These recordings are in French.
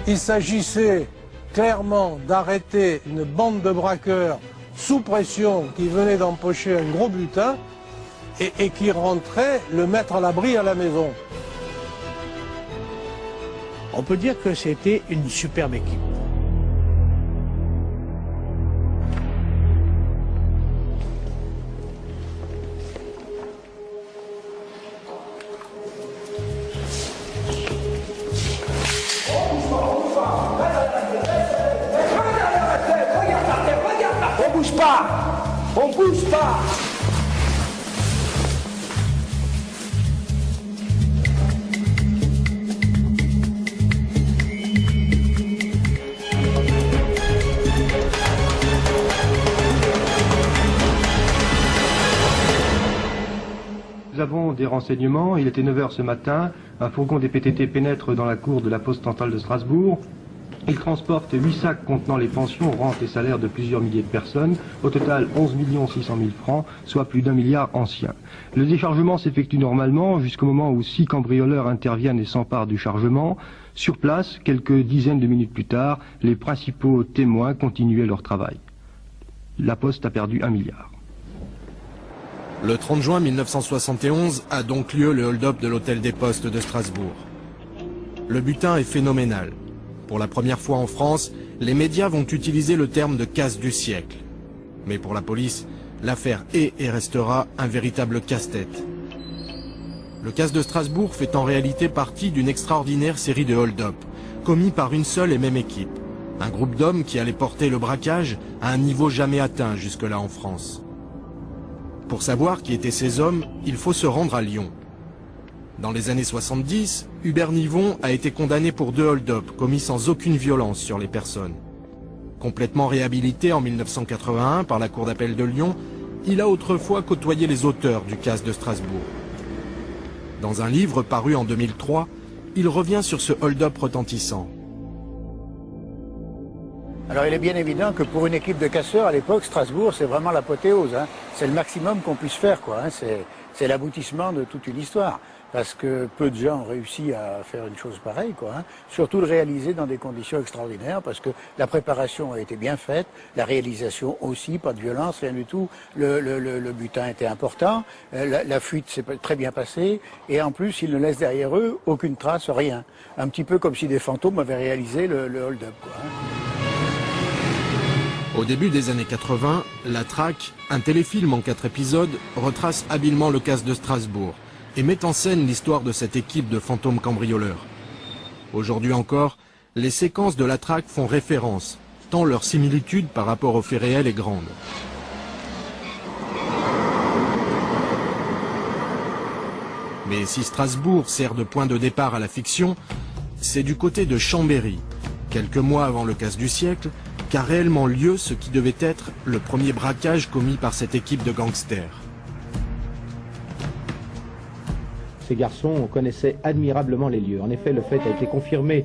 Il s'agissait clairement d'arrêter une bande de braqueurs sous pression qui venait d'empocher un gros butin et qui rentrait le mettre à l'abri à la maison. On peut dire que c'était une superbe équipe. On bouge pas! On bouge pas! Nous avons des renseignements. Il était 9 h ce matin. Un fourgon des PTT pénètre dans la cour de la poste centrale de Strasbourg. Il transporte 8 sacs contenant les pensions, rentes et salaires de plusieurs milliers de personnes. Au total, 11 600 000 francs, soit plus d'1 milliard ancien. Le déchargement s'effectue normalement jusqu'au moment où 6 cambrioleurs interviennent et s'emparent du chargement. Sur place, quelques dizaines de minutes plus tard, les principaux témoins continuaient leur travail. La Poste a perdu 1 milliard. Le 30 juin 1971 a donc lieu le hold-up de l'hôtel des Postes de Strasbourg. Le butin est phénoménal. Pour la première fois en France, les médias vont utiliser le terme de casse du siècle. Mais pour la police, l'affaire est et restera un véritable casse-tête. Le casse de Strasbourg fait en réalité partie d'une extraordinaire série de hold-up, commis par une seule et même équipe. Un groupe d'hommes qui allait porter le braquage à un niveau jamais atteint jusque-là en France. Pour savoir qui étaient ces hommes, il faut se rendre à Lyon. Dans les années 70, Hubert Nivon a été condamné pour 2 hold-up commis sans aucune violence sur les personnes. Complètement réhabilité en 1981 par la Cour d'appel de Lyon, il a autrefois côtoyé les auteurs du casse de Strasbourg. Dans un livre paru en 2003, il revient sur ce hold-up retentissant. Alors il est bien évident que pour une équipe de casseurs à l'époque, Strasbourg c'est vraiment l'apothéose, hein. C'est le maximum qu'on puisse faire, quoi, hein. C'est l'aboutissement de toute une histoire. Parce que peu de gens ont réussi à faire une chose pareille, quoi, hein. Surtout le réaliser dans des conditions extraordinaires, parce que la préparation a été bien faite, la réalisation aussi, pas de violence, rien du tout. Le butin était important, la fuite s'est très bien passée, et en plus ils ne laissent derrière eux aucune trace, rien. Un petit peu comme si des fantômes avaient réalisé le hold-up, quoi, hein. Au début des années 80, La Traque, un téléfilm en 4 épisodes, retrace habilement le casse de Strasbourg et met en scène l'histoire de cette équipe de fantômes cambrioleurs. Aujourd'hui encore, les séquences de La Traque font référence, tant leur similitude par rapport aux faits réels est grande. Mais si Strasbourg sert de point de départ à la fiction, c'est du côté de Chambéry, quelques mois avant le casse du siècle, qu'a réellement lieu ce qui devait être le premier braquage commis par cette équipe de gangsters. Ces garçons connaissaient admirablement les lieux. En effet, le fait a été confirmé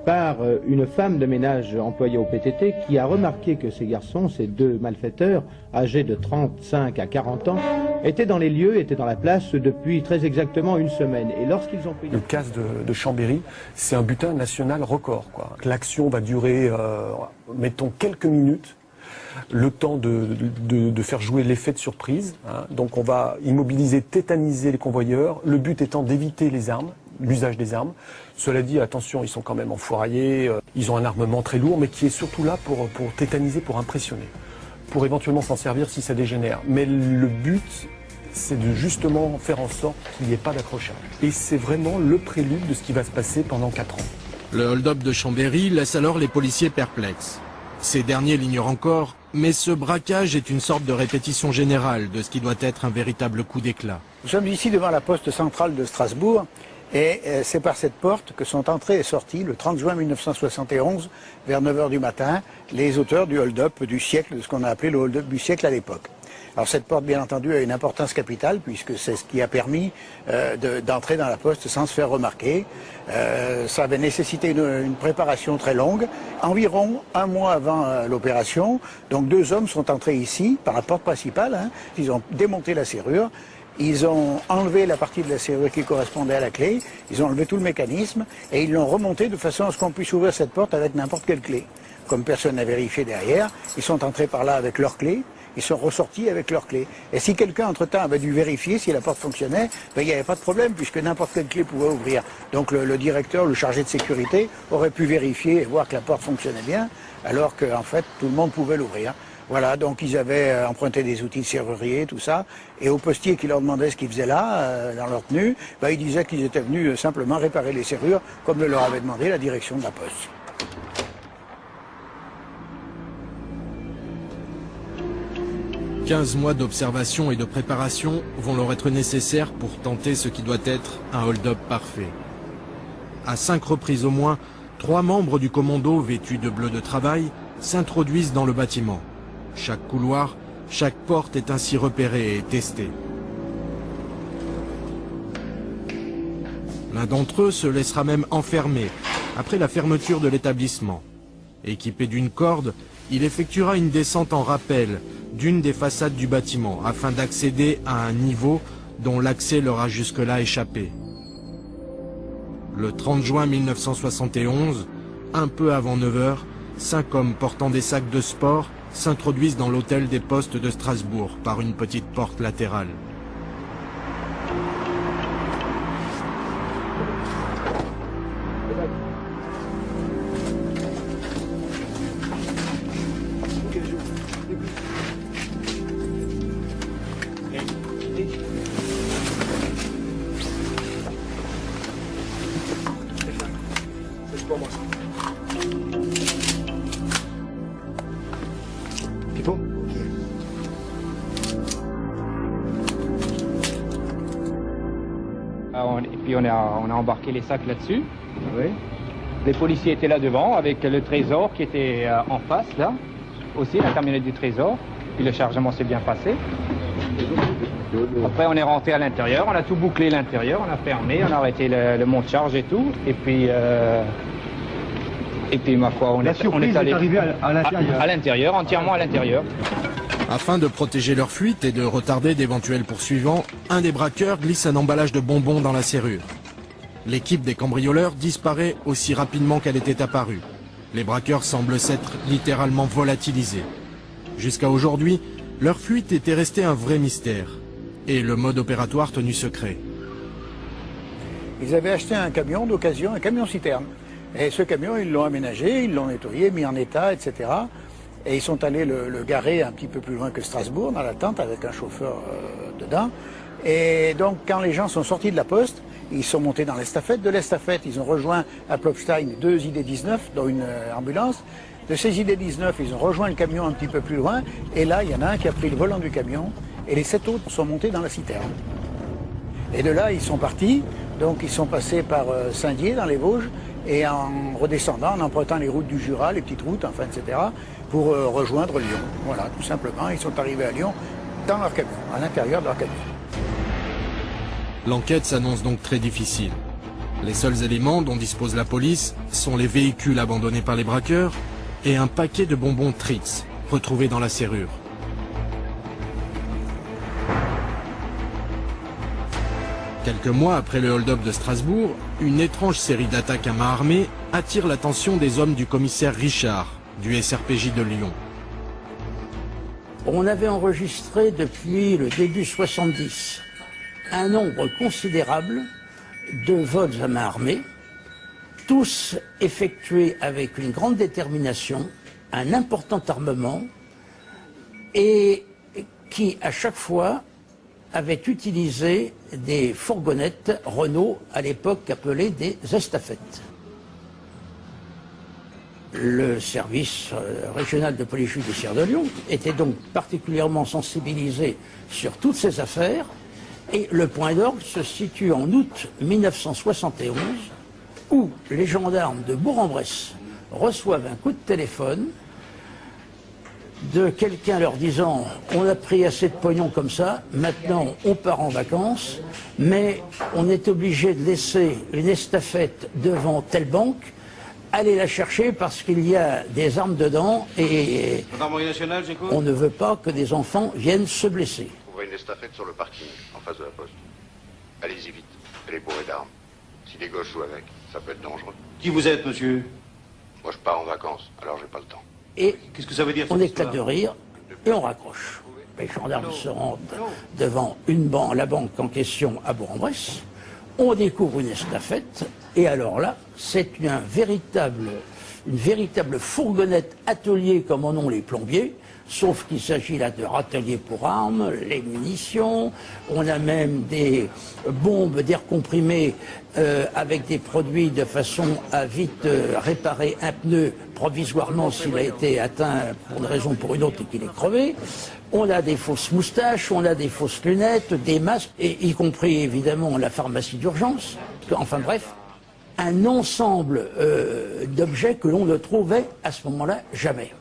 par une femme de ménage employée au PTT qui a remarqué que ces garçons, ces 2 malfaiteurs, âgés de 35 à 40 ans, étaient dans les lieux, étaient dans la place depuis très exactement 1 semaine. Et lorsqu'ils ont pris... Le casse de Chambéry, c'est un butin national record, quoi. L'action va durer, mettons, quelques minutes, le temps de faire jouer l'effet de surprise, hein. Donc on va immobiliser, tétaniser les convoyeurs, le but étant d'éviter les armes, l'usage des armes. Cela dit, attention, ils sont quand même enfouraillés, ils ont un armement très lourd, mais qui est surtout là pour tétaniser, pour impressionner, pour éventuellement s'en servir si ça dégénère. Mais le but, c'est de justement faire en sorte qu'il n'y ait pas d'accrochage. Et c'est vraiment le prélude de ce qui va se passer pendant 4 ans. Le hold-up de Chambéry laisse alors les policiers perplexes. Ces derniers l'ignorent encore, mais ce braquage est une sorte de répétition générale de ce qui doit être un véritable coup d'éclat. Nous sommes ici devant la poste centrale de Strasbourg, et c'est par cette porte que sont entrés et sortis, le 30 juin 1971, vers 9 h du matin, les auteurs du hold-up du siècle, de ce qu'on a appelé le hold-up du siècle à l'époque. Alors cette porte, bien entendu, a une importance capitale, puisque c'est ce qui a permis d'entrer dans la poste sans se faire remarquer. Ça avait nécessité une préparation très longue. Environ 1 mois avant l'opération, donc 2 hommes sont entrés ici, par la porte principale, hein. Ils ont démonté la serrure, Ils ont enlevé la partie de la serrure qui correspondait à la clé, ils ont enlevé tout le mécanisme et ils l'ont remonté de façon à ce qu'on puisse ouvrir cette porte avec n'importe quelle clé. Comme personne n'a vérifié derrière, ils sont entrés par là avec leur clé, ils sont ressortis avec leur clé. Et si quelqu'un entre-temps avait dû vérifier si la porte fonctionnait, ben, il n'y avait pas de problème puisque n'importe quelle clé pouvait ouvrir. Donc le directeur, le chargé de sécurité aurait pu vérifier et voir que la porte fonctionnait bien, alors qu'en fait tout le monde pouvait l'ouvrir. Voilà, donc ils avaient emprunté des outils de serrurier, tout ça, et au postier qui leur demandait ce qu'ils faisaient là, dans leur tenue, ben, ils disaient qu'ils étaient venus simplement réparer les serrures, comme le leur avait demandé la direction de la poste. « 15 mois d'observation et de préparation vont leur être nécessaires pour tenter ce qui doit être un hold-up parfait. À 5 reprises au moins, 3 membres du commando vêtus de bleu de travail s'introduisent dans le bâtiment. Chaque couloir, chaque porte est ainsi repérée et testée. L'un d'entre eux se laissera même enfermer après la fermeture de l'établissement. Équipé d'une corde, il effectuera une descente en rappel d'une des façades du bâtiment afin d'accéder à un niveau dont l'accès leur a jusque-là échappé. Le 30 juin 1971, un peu avant 9 h, 5 hommes portant des sacs de sport s'introduisent dans l'hôtel des postes de Strasbourg par une petite porte latérale. Et puis on a embarqué les sacs là-dessus. Oui. Les policiers étaient là devant avec le trésor qui était en face là. Aussi la camionnette du trésor. Puis le chargement s'est bien passé. Après on est rentré à l'intérieur, on a tout bouclé l'intérieur, on a fermé, on a arrêté le monte-charge et tout. Et puis ma foi, on est allé à l'intérieur, entièrement à l'intérieur. Afin de protéger leur fuite et de retarder d'éventuels poursuivants, un des braqueurs glisse un emballage de bonbons dans la serrure. L'équipe des cambrioleurs disparaît aussi rapidement qu'elle était apparue. Les braqueurs semblent s'être littéralement volatilisés. Jusqu'à aujourd'hui, leur fuite était restée un vrai mystère et le mode opératoire tenu secret. Ils avaient acheté un camion d'occasion, un camion-citerne. Et ce camion, ils l'ont aménagé, ils l'ont nettoyé, mis en état, etc. Et ils sont allés le garer un petit peu plus loin que Strasbourg, dans la tente, avec un chauffeur dedans. Et donc, quand les gens sont sortis de la poste, ils sont montés dans l'estafette. De l'estafette, ils ont rejoint à Plopstein 2 ID-19, dont une ambulance. De ces ID-19, ils ont rejoint le camion un petit peu plus loin. Et là, il y en a un qui a pris le volant du camion. Et les 7 autres sont montés dans la citerne. Et de là, ils sont partis. Donc, ils sont passés par Saint-Dié, dans les Vosges. Et en redescendant, en empruntant les routes du Jura, les petites routes, enfin, etc., pour rejoindre Lyon. Voilà, tout simplement. Ils sont arrivés à Lyon dans leur camion, à l'intérieur de leur camion. L'enquête s'annonce donc très difficile. Les seuls éléments dont dispose la police sont les véhicules abandonnés par les braqueurs et un paquet de bonbons Trix retrouvés dans la serrure. Quelques mois après le hold-up de Strasbourg, une étrange série d'attaques à main armée attire l'attention des hommes du commissaire Richard, du SRPJ de Lyon. On avait enregistré depuis le début 70 un nombre considérable de vols à main armée, tous effectués avec une grande détermination, un important armement, et qui à chaque fois avaient utilisé des fourgonnettes Renault, à l'époque appelées des estafettes. Le service régional de police judiciaire de Lyon était donc particulièrement sensibilisé sur toutes ces affaires, et le point d'orgue se situe en août 1971, où les gendarmes de Bourg-en-Bresse reçoivent un coup de téléphone de quelqu'un leur disant « On a pris assez de pognon comme ça, maintenant on part en vacances, mais on est obligé de laisser une estafette devant telle banque, allez la chercher parce qu'il y a des armes dedans et on ne veut pas que des enfants viennent se blesser. » une estafette sur le parking, en face de la poste. Allez-y vite, elle est bourrée d'armes. Si des gosses jouent avec, ça peut être dangereux. Qui vous êtes, monsieur? Moi, je pars en vacances, alors j'ai pas le temps. Et qu'est-ce que ça veut dire? On éclate de rire et on raccroche. Les gendarmes se rendent devant la banque en question à Bourg-en-Bresse. On découvre une estafette et alors là, c'est une véritable fourgonnette atelier comme en ont les plombiers. Sauf qu'il s'agit là de râteliers pour armes, les munitions, on a même des bombes d'air comprimé avec des produits de façon à vite réparer un pneu provisoirement s'il a été atteint pour une raison ou pour une autre et qu'il est crevé. On a des fausses moustaches, on a des fausses lunettes, des masques, et y compris évidemment la pharmacie d'urgence. Enfin bref, un ensemble d'objets que l'on ne trouvait à ce moment-là jamais.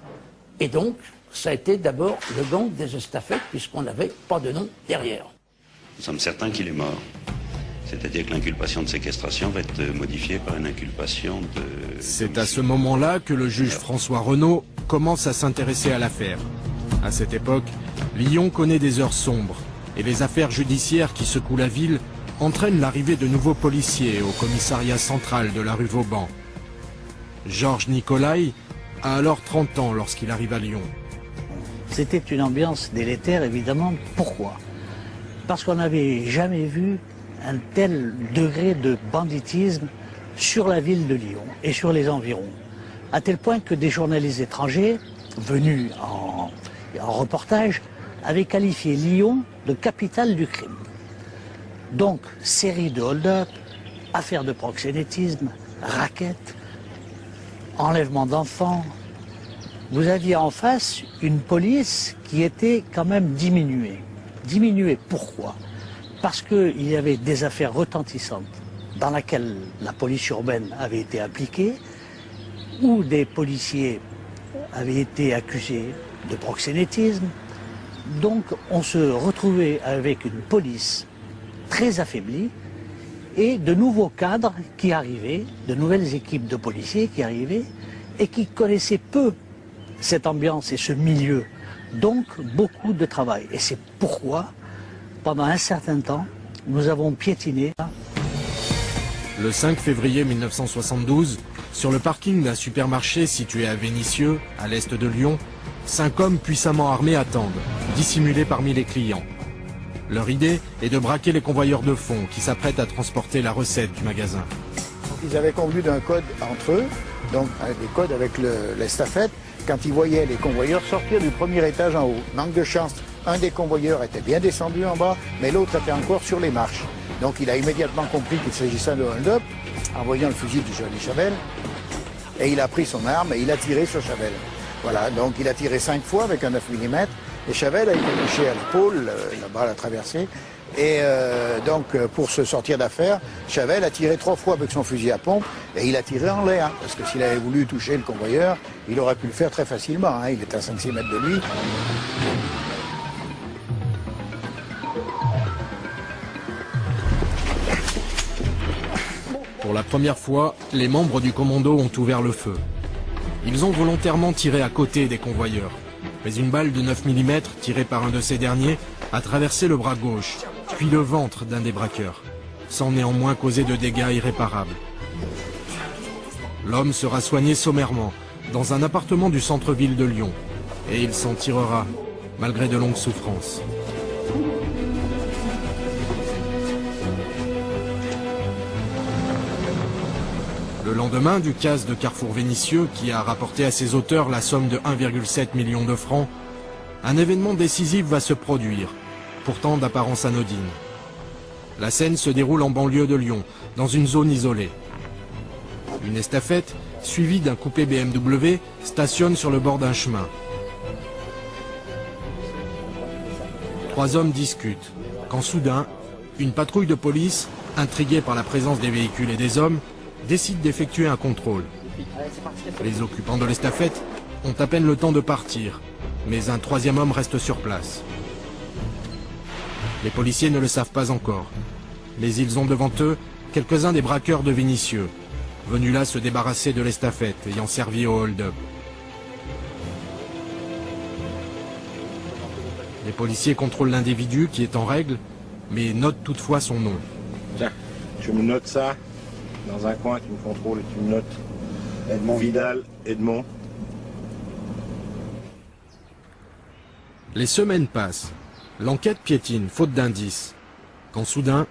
Et donc, ça a été d'abord le gang des estafettes, puisqu'on n'avait pas de nom derrière. Nous sommes certains qu'il est mort. C'est-à-dire que l'inculpation de séquestration va être modifiée par une inculpation de... C'est à ce moment-là que le juge François Renaud commence à s'intéresser à l'affaire. À cette époque, Lyon connaît des heures sombres, et les affaires judiciaires qui secouent la ville entraînent l'arrivée de nouveaux policiers au commissariat central de la rue Vauban. Georges Nicolai a alors 30 ans lorsqu'il arrive à Lyon. C'était une ambiance délétère, évidemment. Pourquoi? Parce qu'on n'avait jamais vu un tel degré de banditisme sur la ville de Lyon et sur les environs. À tel point que des journalistes étrangers, venus en reportage, avaient qualifié Lyon de capitale du crime. Donc, série de hold-up, affaires de proxénétisme, raquettes, enlèvement d'enfants. Vous aviez en face une police qui était quand même diminuée. Diminuée pourquoi? Parce qu'il y avait des affaires retentissantes dans lesquelles la police urbaine avait été impliquée, où des policiers avaient été accusés de proxénétisme. Donc on se retrouvait avec une police très affaiblie et de nouveaux cadres qui arrivaient, de nouvelles équipes de policiers qui arrivaient et qui connaissaient peu cette ambiance et ce milieu. Donc beaucoup de travail. Et c'est pourquoi, pendant un certain temps, nous avons piétiné. Le 5 février 1972, sur le parking d'un supermarché situé à Vénissieux, à l'est de Lyon, 5 hommes puissamment armés attendent, dissimulés parmi les clients. Leur idée est de braquer les convoyeurs de fonds qui s'apprêtent à transporter la recette du magasin. Ils avaient convenu d'un code entre eux, donc des codes avec l'estafette, quand ils voyaient les convoyeurs sortir du premier étage en haut. Manque de chance, un des convoyeurs était bien descendu en bas, mais l'autre était encore sur les marches. Donc il a immédiatement compris qu'il s'agissait de hold-up, en voyant le fusil du Johnny Chavel, et il a pris son arme et il a tiré sur Chavel. Voilà, donc il a tiré 5 fois avec un 9 mm, et Chavel a été touché à l'épaule, la balle a traversé, et donc pour se sortir d'affaire, Chavel a tiré 3 fois avec son fusil à pompe, et il a tiré en l'air, parce que s'il avait voulu toucher le convoyeur, il aurait pu le faire très facilement, hein, il était à 5-6 mètres de lui. Pour la première fois, les membres du commando ont ouvert le feu. Ils ont volontairement tiré à côté des convoyeurs, mais une balle de 9 mm tirée par un de ces derniers a traversé le bras gauche, puis le ventre d'un des braqueurs, sans néanmoins causer de dégâts irréparables. L'homme sera soigné sommairement dans un appartement du centre-ville de Lyon, et il s'en tirera, malgré de longues souffrances. Le lendemain du casse de Carrefour Vénissieux, qui a rapporté à ses auteurs la somme de 1,7 million de francs, un événement décisif va se produire, pourtant d'apparence anodine. La scène se déroule en banlieue de Lyon, dans une zone isolée. Une estafette, suivie d'un coupé BMW, stationne sur le bord d'un chemin. 3 hommes discutent, quand soudain, une patrouille de police, intriguée par la présence des véhicules et des hommes, décide d'effectuer un contrôle. Les occupants de l'estafette ont à peine le temps de partir, mais un 3e homme reste sur place. Les policiers ne le savent pas encore, mais ils ont devant eux quelques-uns des braqueurs de Vénissieux, venus là se débarrasser de l'estafette ayant servi au hold-up. Les policiers contrôlent l'individu qui est en règle, mais notent toutefois son nom. Tiens, je me note ça dans un coin, tu me contrôles et tu me notes Edmond Vidal, Edmond. Les semaines passent. L'enquête piétine, faute d'indices. Quand soudain,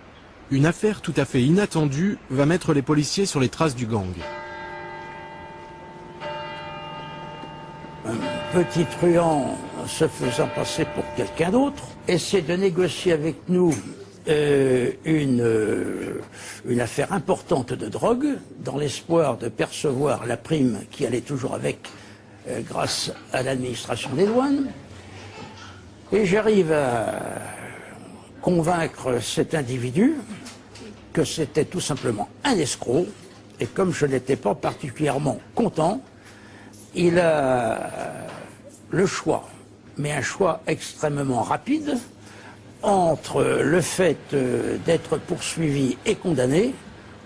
une affaire tout à fait inattendue va mettre les policiers sur les traces du gang. Un petit truand se faisant passer pour quelqu'un d'autre essaie de négocier avec nous une affaire importante de drogue dans l'espoir de percevoir la prime qui allait toujours avec grâce à l'administration des douanes. Et j'arrive à convaincre cet individu que c'était tout simplement un escroc, et comme je n'étais pas particulièrement content, il a le choix, mais un choix extrêmement rapide, entre le fait d'être poursuivi et condamné,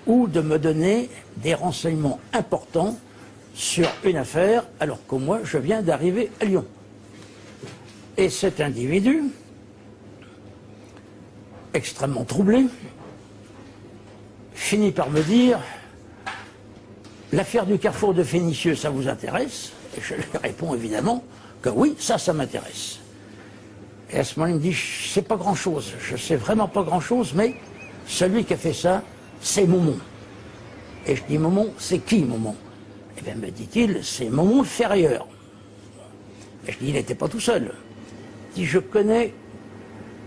ou de me donner des renseignements importants sur une affaire, alors que moi je viens d'arriver à Lyon. Et cet individu, extrêmement troublé, finit par me dire « L'affaire du carrefour de Fénicieux, ça vous intéresse ?» Et je lui réponds évidemment que oui, ça m'intéresse. Et à ce moment-là, il me dit « C'est pas grand-chose, je sais vraiment pas grand-chose, mais celui qui a fait ça, c'est Momon. » Et je dis « Momon, c'est qui Momon ?» Eh bien, me dit-il, c'est Momon le Ferrailleur. Et je dis « Il n'était pas tout seul. » Il dit «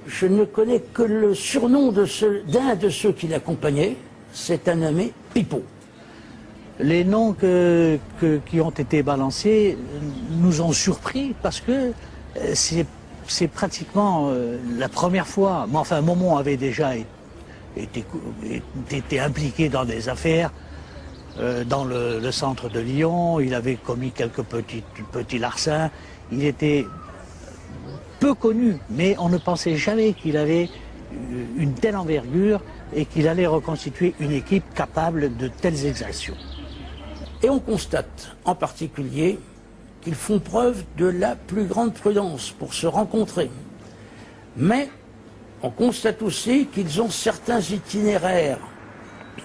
Je ne connais que le surnom d'un de ceux qui l'accompagnaient, c'est un nommé Pipo. » Les noms qui ont été balancés nous ont surpris parce que c'est pratiquement la première fois. Mais enfin, Momon avait déjà été impliqué dans des affaires dans le centre de Lyon. Il avait commis quelques petits larcins. Il était peu connu, mais on ne pensait jamais qu'il avait une telle envergure et qu'il allait reconstituer une équipe capable de telles exactions. Et on constate en particulier qu'ils font preuve de la plus grande prudence pour se rencontrer. Mais on constate aussi qu'ils ont certains itinéraires.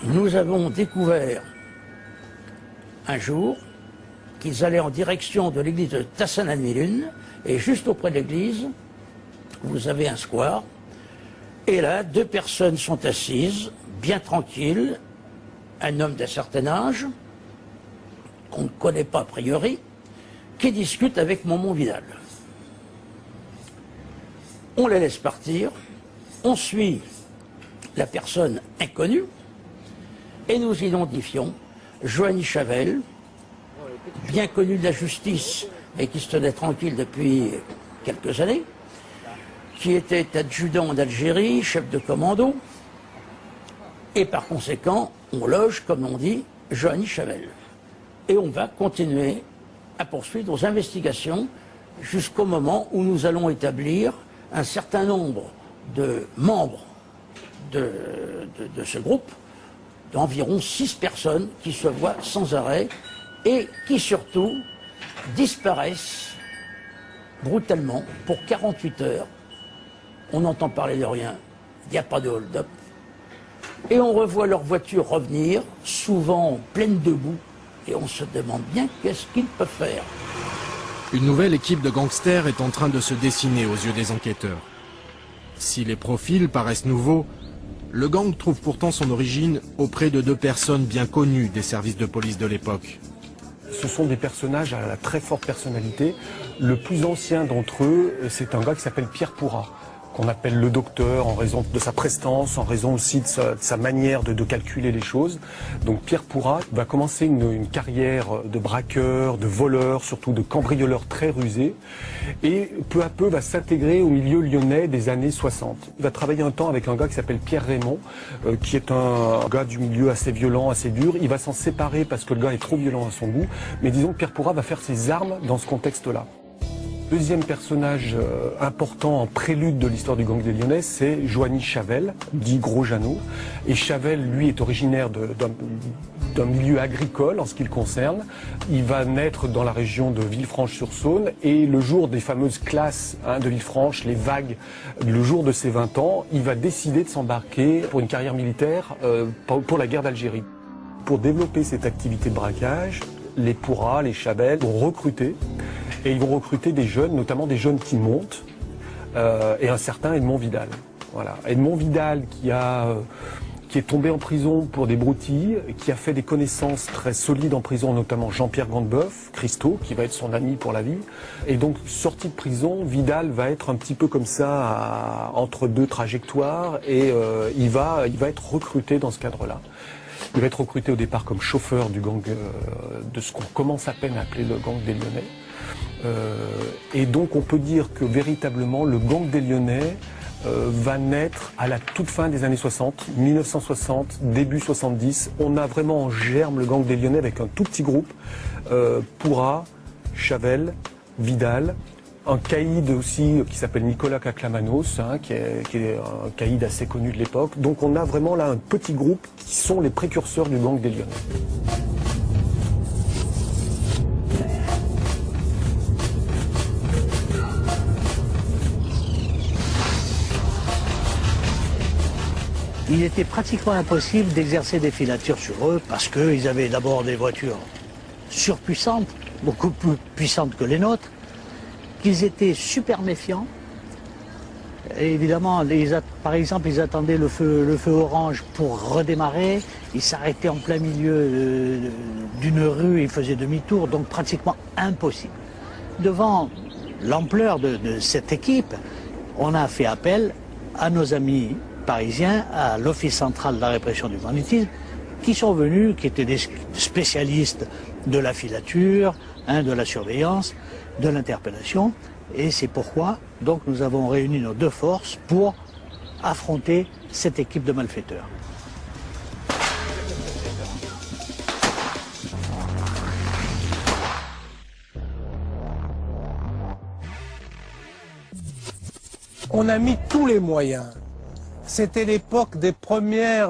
Nous avons découvert un jour qu'ils allaient en direction de l'église de Tassin-la-Nuit-Lune, et juste auprès de l'église, vous avez un square, et là, deux personnes sont assises, bien tranquilles, un homme d'un certain âge, qu'on ne connaît pas a priori, qui discute avec Momon Vidal. On les laisse partir, on suit la personne inconnue, et nous identifions Joanny Chavel, bien connu de la justice, et qui se tenait tranquille depuis quelques années, qui était adjudant en Algérie, chef de commando, et par conséquent, on loge, comme on dit, Joanny Chavel. Et on va continuer à poursuivre nos investigations jusqu'au moment où nous allons établir un certain nombre de membres de ce groupe, d'environ 6 personnes qui se voient sans arrêt et qui surtout disparaissent brutalement pour 48 heures. On n'entend parler de rien, il n'y a pas de hold-up. Et on revoit leur voiture revenir, souvent pleine de boue, et on se demande bien qu'est-ce qu'ils peuvent faire. Une nouvelle équipe de gangsters est en train de se dessiner aux yeux des enquêteurs. Si les profils paraissent nouveaux, le gang trouve pourtant son origine auprès de 2 personnes bien connues des services de police de l'époque. Ce sont des personnages à la très forte personnalité. Le plus ancien d'entre eux, c'est un gars qui s'appelle Pierre Pourrat, qu'on appelle le docteur en raison de sa prestance, en raison aussi de sa manière de calculer les choses. Donc Pierre Pourrat va commencer une carrière de braqueur, de voleur, surtout de cambrioleur très rusé, et peu à peu va s'intégrer au milieu lyonnais des années 60. Il va travailler un temps avec un gars qui s'appelle Pierre Raymond, qui est un gars du milieu assez violent, assez dur. Il va s'en séparer parce que le gars est trop violent à son goût, mais disons que Pierre Pourrat va faire ses armes dans ce contexte-là. Deuxième personnage important en prélude de l'histoire du gang des Lyonnais, c'est Joanny Chavel, dit Gros Jeannot. Et Chavel, lui, est originaire d'un milieu agricole en ce qui le concerne. Il va naître dans la région de Villefranche-sur-Saône et le jour des fameuses classes de Villefranche, les vagues, le jour de ses 20 ans, il va décider de s'embarquer pour une carrière militaire pour la guerre d'Algérie. Pour développer cette activité de braquage, les Pourras, les Chabel vont recruter, et ils vont recruter des jeunes, notamment des jeunes qui montent, et un certain Edmond Vidal. Voilà. Edmond Vidal qui est tombé en prison pour des broutilles, qui a fait des connaissances très solides en prison, notamment Jean-Pierre Grandeboeuf, Christo, qui va être son ami pour la vie. Et donc, sorti de prison, Vidal va être un petit peu comme ça, entre deux trajectoires, et il va être recruté dans ce cadre-là. Il va être recruté au départ comme chauffeur du gang, de ce qu'on commence à peine à appeler le gang des Lyonnais. Et donc, on peut dire que véritablement, le gang des Lyonnais va naître à la toute fin des années 60, 1960, début 70. On a vraiment en germe le gang des Lyonnais avec un tout petit groupe, Pourras, Chavel, Vidal, un caïd aussi qui s'appelle Nicolas Caclamanos, qui est un caïd assez connu de l'époque. Donc on a vraiment là un petit groupe qui sont les précurseurs du gang des Lyonnais. Il était pratiquement impossible d'exercer des filatures sur eux parce qu'ils avaient d'abord des voitures surpuissantes, beaucoup plus puissantes que les nôtres, qu'ils étaient super méfiants. Et évidemment, par exemple, ils attendaient le feu orange pour redémarrer, ils s'arrêtaient en plein milieu d'une rue, ils faisaient demi-tour, donc pratiquement impossible. Devant l'ampleur de cette équipe, on a fait appel à nos amis parisiens, à l'Office central de la répression du banditisme, qui sont venus, qui étaient des spécialistes de la filature, de la surveillance, de l'interpellation. Et c'est pourquoi donc nous avons réuni nos deux forces pour affronter cette équipe de malfaiteurs. On a mis tous les moyens. C'était l'époque des premiers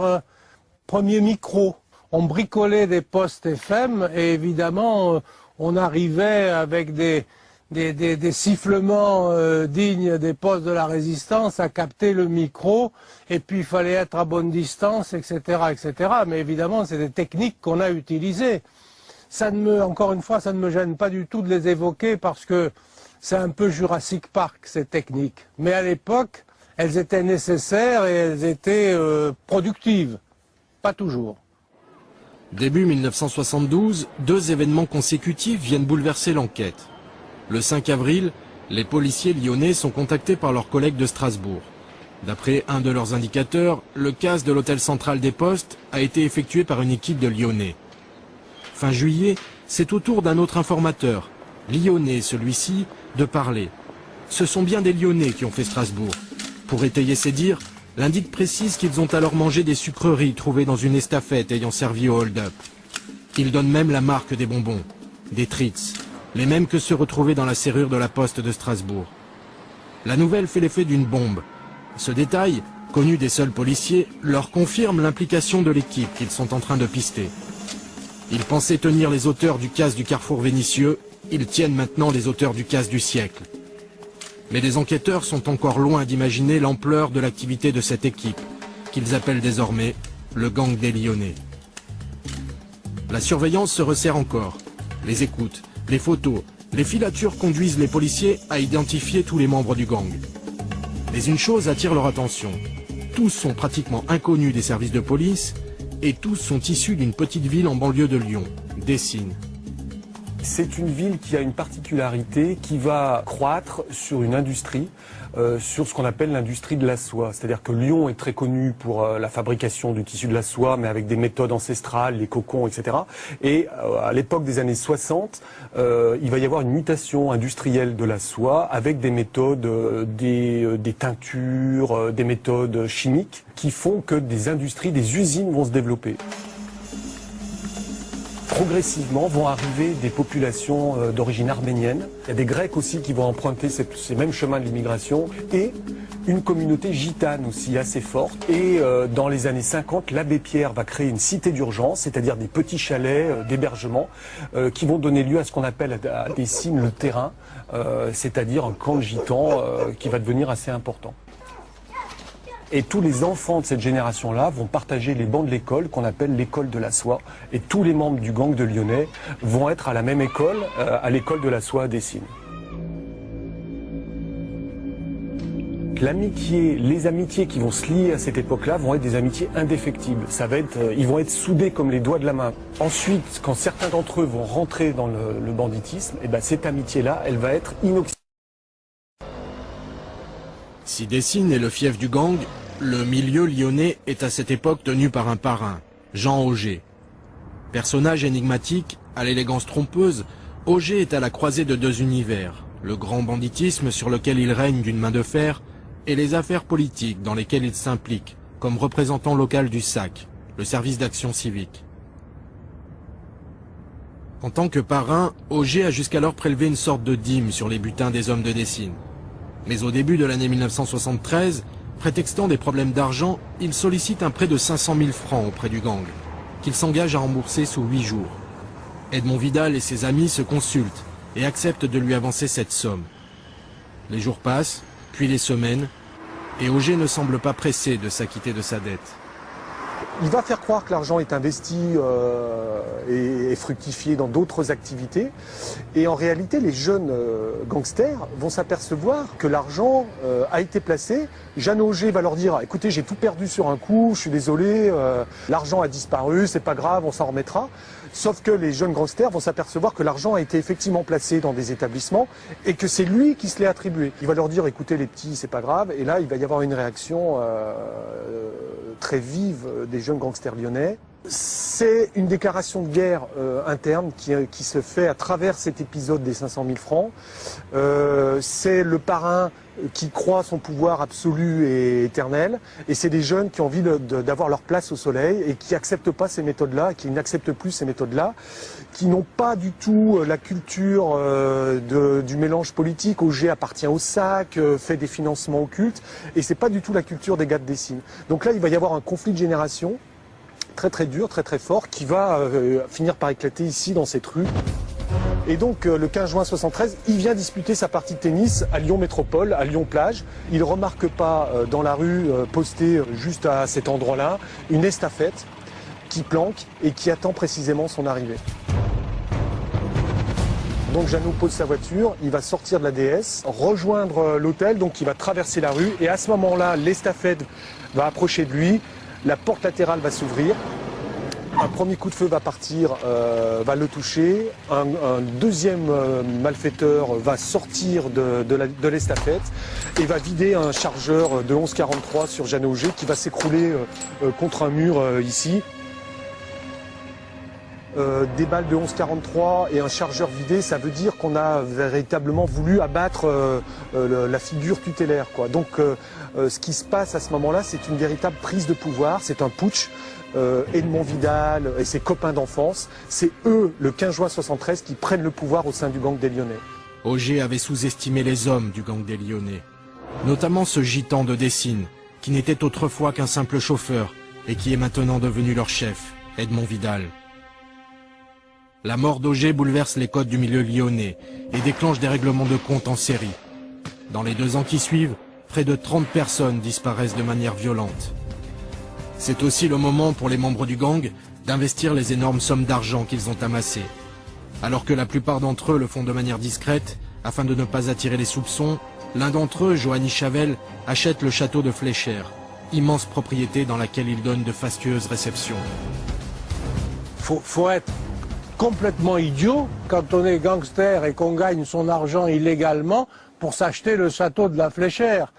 micros. On bricolait des postes FM et évidemment on arrivait avec des sifflements dignes des postes de la résistance à capter le micro et puis il fallait être à bonne distance, etc., etc. Mais évidemment c'est des techniques qu'on a utilisées. Encore une fois, ça ne me gêne pas du tout de les évoquer parce que c'est un peu Jurassic Park ces techniques. Mais à l'époque, elles étaient nécessaires et elles étaient productives. Pas toujours. Début 1972, 2 événements consécutifs viennent bouleverser l'enquête. Le 5 avril, les policiers lyonnais sont contactés par leurs collègues de Strasbourg. D'après un de leurs indicateurs, le casse de l'hôtel central des Postes a été effectué par une équipe de Lyonnais. Fin juillet, c'est au tour d'un autre informateur, lyonnais celui-ci, de parler. Ce sont bien des Lyonnais qui ont fait Strasbourg. Pour étayer ses dires, l'indique précise qu'ils ont alors mangé des sucreries trouvées dans une estafette ayant servi au hold-up. Il donne même la marque des bonbons, des Tritz, les mêmes que ceux retrouvés dans la serrure de la poste de Strasbourg. La nouvelle fait l'effet d'une bombe. Ce détail, connu des seuls policiers, leur confirme l'implication de l'équipe qu'ils sont en train de pister. Ils pensaient tenir les auteurs du casse du carrefour Vénitieux, ils tiennent maintenant les auteurs du casse du siècle. Mais les enquêteurs sont encore loin d'imaginer l'ampleur de l'activité de cette équipe, qu'ils appellent désormais le gang des Lyonnais. La surveillance se resserre encore. Les écoutes, les photos, les filatures conduisent les policiers à identifier tous les membres du gang. Mais une chose attire leur attention. Tous sont pratiquement inconnus des services de police et tous sont issus d'une petite ville en banlieue de Lyon, Dessines. C'est une ville qui a une particularité qui va croître sur une industrie, sur ce qu'on appelle l'industrie de la soie. C'est-à-dire que Lyon est très connu pour la fabrication du tissu de la soie, mais avec des méthodes ancestrales, les cocons, etc. Et à l'époque des années 60, il va y avoir une mutation industrielle de la soie avec des méthodes, des teintures, des méthodes chimiques qui font que des industries, des usines vont se développer. progressivement vont arriver des populations d'origine arménienne. Il y a des Grecs aussi qui vont emprunter ces mêmes chemins de l'immigration et une communauté gitane aussi assez forte. Et dans les années 50, l'abbé Pierre va créer une cité d'urgence, c'est-à-dire des petits chalets d'hébergement qui vont donner lieu à ce qu'on appelle à Dessines le terrain, c'est-à-dire un camp de gitans qui va devenir assez important. Et tous les enfants de cette génération-là vont partager les bancs de l'école qu'on appelle l'école de la soie. Et tous les membres du gang de Lyonnais vont être à la même école, à l'école de la soie à Dessines. L'amitié, les amitiés qui vont se lier à cette époque-là vont être des amitiés indéfectibles. Ça va être, ils vont être soudés comme les doigts de la main. Ensuite, quand certains d'entre eux vont rentrer dans le banditisme, et ben cette amitié-là, elle va être inoxydable. Si Dessines est le fief du gang, le milieu lyonnais est à cette époque tenu par un parrain, Jean Auger. Personnage énigmatique, à l'élégance trompeuse, Auger est à la croisée de deux univers, le grand banditisme sur lequel il règne d'une main de fer et les affaires politiques dans lesquelles il s'implique, comme représentant local du SAC, le service d'action civique. En tant que parrain, Auger a jusqu'alors prélevé une sorte de dîme sur les butins des hommes de Dessines. Mais au début de l'année 1973, prétextant des problèmes d'argent, il sollicite un prêt de 500 000 francs auprès du gang, qu'il s'engage à rembourser sous 8 jours. Edmond Vidal et ses amis se consultent et acceptent de lui avancer cette somme. Les jours passent, puis les semaines, et Auger ne semble pas pressé de s'acquitter de sa dette. Il va faire croire que l'argent est investi et fructifié dans d'autres activités. Et en réalité, les jeunes gangsters vont s'apercevoir que l'argent a été placé. Jeanne Auger va leur dire « Écoutez, j'ai tout perdu sur un coup, je suis désolé, l'argent a disparu, c'est pas grave, on s'en remettra ». Sauf que les jeunes gangsters vont s'apercevoir que l'argent a été effectivement placé dans des établissements et que c'est lui qui se l'est attribué. Il va leur dire « Écoutez les petits, c'est pas grave ». Et là, il va y avoir une réaction très vive des jeunes gangsters lyonnais. C'est une déclaration de guerre interne qui se fait à travers cet épisode des 500 000 francs. C'est le parrain qui croit son pouvoir absolu et éternel. Et c'est des jeunes qui ont envie d'avoir leur place au soleil et qui n'acceptent pas ces méthodes-là, qui n'acceptent plus ces méthodes-là, qui n'ont pas du tout la culture du mélange politique. Auger appartient au SAC, fait des financements occultes. Et c'est pas du tout la culture des gars de Dessines. Donc là, il va y avoir un conflit de génération très très dur, très très fort, qui va finir par éclater ici dans cette rue. Et donc le 15 juin 73, il vient disputer sa partie de tennis à Lyon Métropole, à Lyon Plage. Il ne remarque pas dans la rue, postée juste à cet endroit-là, une estafette qui planque et qui attend précisément son arrivée. Donc Jeannot pose sa voiture, il va sortir de la DS, rejoindre l'hôtel, donc il va traverser la rue et à ce moment-là, l'estafette va approcher de lui. La porte latérale va s'ouvrir, un premier coup de feu va partir, va le toucher, un deuxième malfaiteur va sortir de l'estafette et va vider un chargeur de 11,43 sur Jeanne Auger qui va s'écrouler contre un mur ici. Des balles de 11,43 et un chargeur vidé, ça veut dire qu'on a véritablement voulu abattre la figure tutélaire, quoi. Donc ce qui se passe à ce moment-là, c'est une véritable prise de pouvoir, c'est un putsch. Edmond Vidal et ses copains d'enfance, c'est eux, le 15 juin 73, qui prennent le pouvoir au sein du gang des Lyonnais. Auger avait sous-estimé les hommes du gang des Lyonnais, notamment ce gitan de Dessines, qui n'était autrefois qu'un simple chauffeur et qui est maintenant devenu leur chef, Edmond Vidal. La mort d'Auger bouleverse les codes du milieu lyonnais et déclenche des règlements de compte en série. Dans les 2 ans qui suivent, près de 30 personnes disparaissent de manière violente. C'est aussi le moment pour les membres du gang d'investir les énormes sommes d'argent qu'ils ont amassées. Alors que la plupart d'entre eux le font de manière discrète, afin de ne pas attirer les soupçons, l'un d'entre eux, Johanny Chavel, achète le château de Fléchère, immense propriété dans laquelle il donne de fastueuses réceptions. Faut être complètement idiot quand on est gangster et qu'on gagne son argent illégalement pour s'acheter le château de la Fléchère.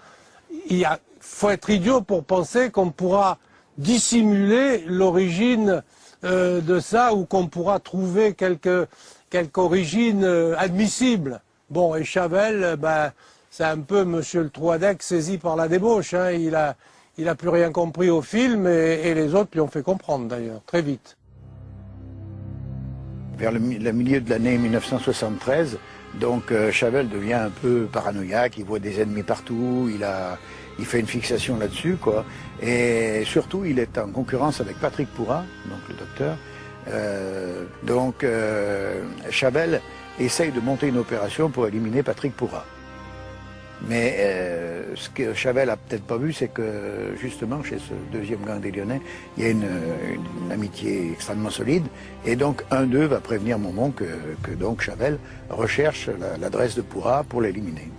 Faut être idiot pour penser qu'on pourra dissimuler l'origine de ça ou qu'on pourra trouver quelque origine admissible. Bon, et Chavel, c'est un peu Monsieur le Troadec saisi par la débauche. Hein. Il a plus rien compris au film et les autres lui ont fait comprendre d'ailleurs, très vite. Vers le milieu de l'année 1973, donc Chavel devient un peu paranoïaque, il voit des ennemis partout, il fait une fixation là-dessus, quoi. Et surtout, il est en concurrence avec Patrick Pourrat, donc le docteur. Chavel essaye de monter une opération pour éliminer Patrick Pourrat. Mais ce que Chavel a peut-être pas vu, c'est que justement chez ce deuxième gang des Lyonnais, il y a une amitié extrêmement solide. Et donc un d'eux va prévenir Momon que donc Chavel recherche l'adresse de Pourrat pour l'éliminer.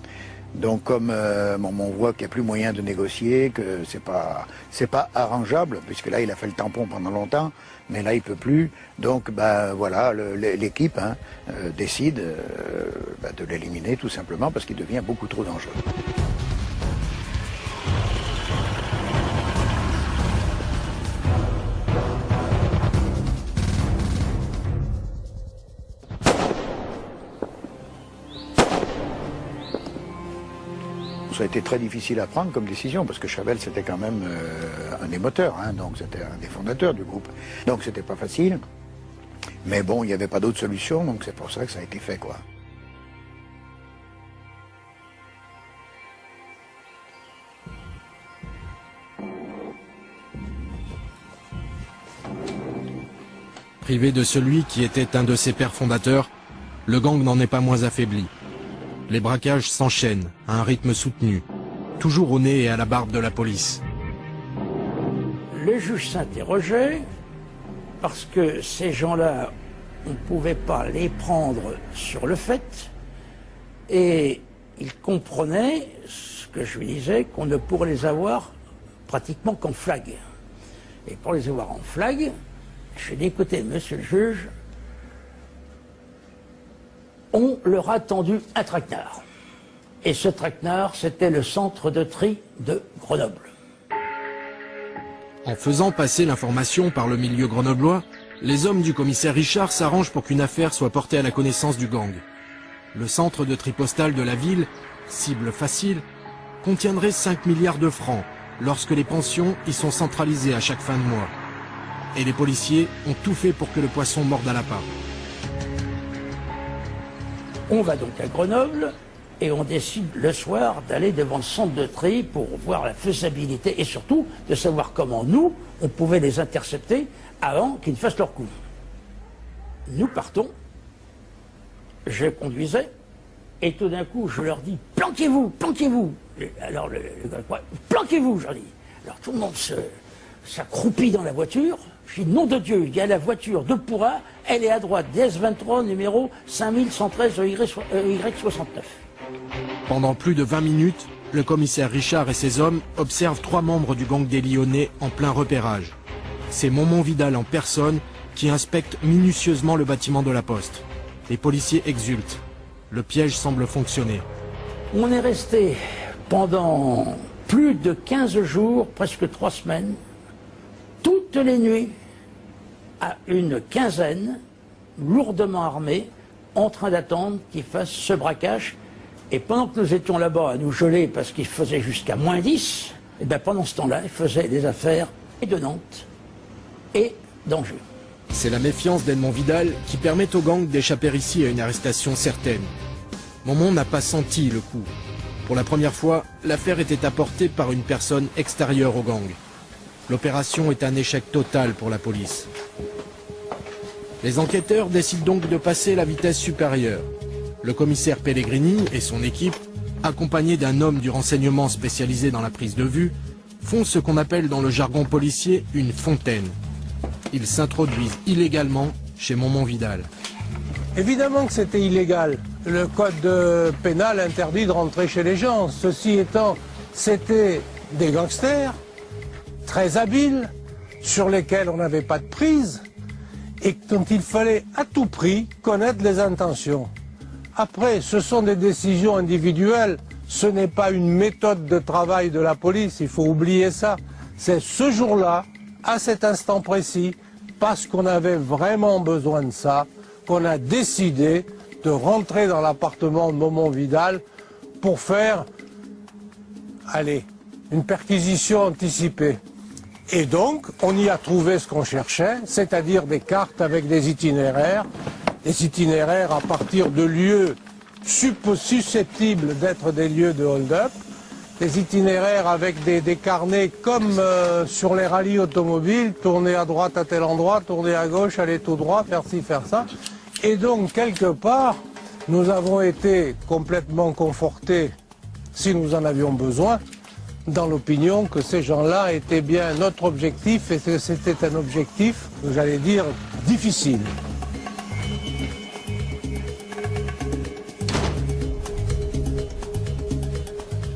Donc comme Momon voit qu'il n'y a plus moyen de négocier, que c'est pas arrangeable, puisque là il a fait le tampon pendant longtemps, mais là il peut plus. Donc voilà, l'équipe décide de l'éliminer tout simplement parce qu'il devient beaucoup trop dangereux. Ça a été très difficile à prendre comme décision, parce que Chavel, c'était quand même un des moteurs, donc c'était un des fondateurs du groupe. Donc c'était pas facile, mais bon, il n'y avait pas d'autre solution, donc c'est pour ça que ça a été fait, quoi. Privé de celui qui était un de ses pères fondateurs, le gang n'en est pas moins affaibli. Les braquages s'enchaînent à un rythme soutenu, toujours au nez et à la barbe de la police. Le juge s'interrogeait parce que ces gens-là, on ne pouvait pas les prendre sur le fait et il comprenait ce que je lui disais, qu'on ne pourrait les avoir pratiquement qu'en flag. Et pour les avoir en flag, je lui ai dit, écoutez, monsieur le juge, on leur a tendu un traquenard. Et ce traquenard, c'était le centre de tri de Grenoble. En faisant passer l'information par le milieu grenoblois, les hommes du commissaire Richard s'arrangent pour qu'une affaire soit portée à la connaissance du gang. Le centre de tri postal de la ville, cible facile, contiendrait 5 milliards de francs lorsque les pensions y sont centralisées à chaque fin de mois. Et les policiers ont tout fait pour que le poisson morde à l'appât. On va donc à Grenoble et on décide le soir d'aller devant le centre de tri pour voir la faisabilité et surtout de savoir comment nous, on pouvait les intercepter avant qu'ils fassent leur coup. Nous partons, je conduisais et tout d'un coup je leur dis « Planquez-vous, planquez-vous » Alors le gars, « Planquez-vous » je leur dis. Alors tout le monde s'accroupit dans la voiture. Je dis, nom de Dieu, il y a la voiture de Pourrat, elle est à droite, DS23, numéro 5113 Y69. Pendant plus de 20 minutes, le commissaire Richard et ses hommes observent 3 membres du gang des Lyonnais en plein repérage. C'est Momon Vidal en personne qui inspecte minutieusement le bâtiment de la poste. Les policiers exultent. Le piège semble fonctionner. On est resté pendant plus de 15 jours, presque 3 semaines, toutes les nuits, à une quinzaine, lourdement armés, en train d'attendre qu'ils fassent ce braquage. Et pendant que nous étions là-bas à nous geler parce qu'il faisait jusqu'à -10, et bien pendant ce temps-là, ils faisaient des affaires et de Nantes et d'Angers. C'est la méfiance d'Edmond Vidal qui permet au gang d'échapper ici à une arrestation certaine. Momon n'a pas senti le coup. Pour la première fois, l'affaire était apportée par une personne extérieure au gang. L'opération est un échec total pour la police. Les enquêteurs décident donc de passer la vitesse supérieure. Le commissaire Pellegrini et son équipe, accompagnés d'un homme du renseignement spécialisé dans la prise de vue, font ce qu'on appelle dans le jargon policier une fontaine. Ils s'introduisent illégalement chez Momon Vidal. Évidemment que c'était illégal. Le code pénal interdit de rentrer chez les gens. Ceci étant, c'était des gangsters très habiles, sur lesquels on n'avait pas de prise, et dont il fallait à tout prix connaître les intentions. Après, ce sont des décisions individuelles, ce n'est pas une méthode de travail de la police, il faut oublier ça. C'est ce jour-là, à cet instant précis, parce qu'on avait vraiment besoin de ça, qu'on a décidé de rentrer dans l'appartement de Momon Vidal pour faire, allez, une perquisition anticipée. Et donc, on y a trouvé ce qu'on cherchait, c'est-à-dire des cartes avec des itinéraires des itinéraires à partir de lieux susceptibles d'être des lieux de hold-up, des itinéraires avec des carnets comme sur les rallyes automobiles, tourner à droite à tel endroit, tourner à gauche, aller tout droit, faire ci, faire ça. Et donc, quelque part, nous avons été complètement confortés, si nous en avions besoin, dans l'opinion que ces gens-là étaient bien notre objectif et que c'était un objectif, j'allais dire, difficile.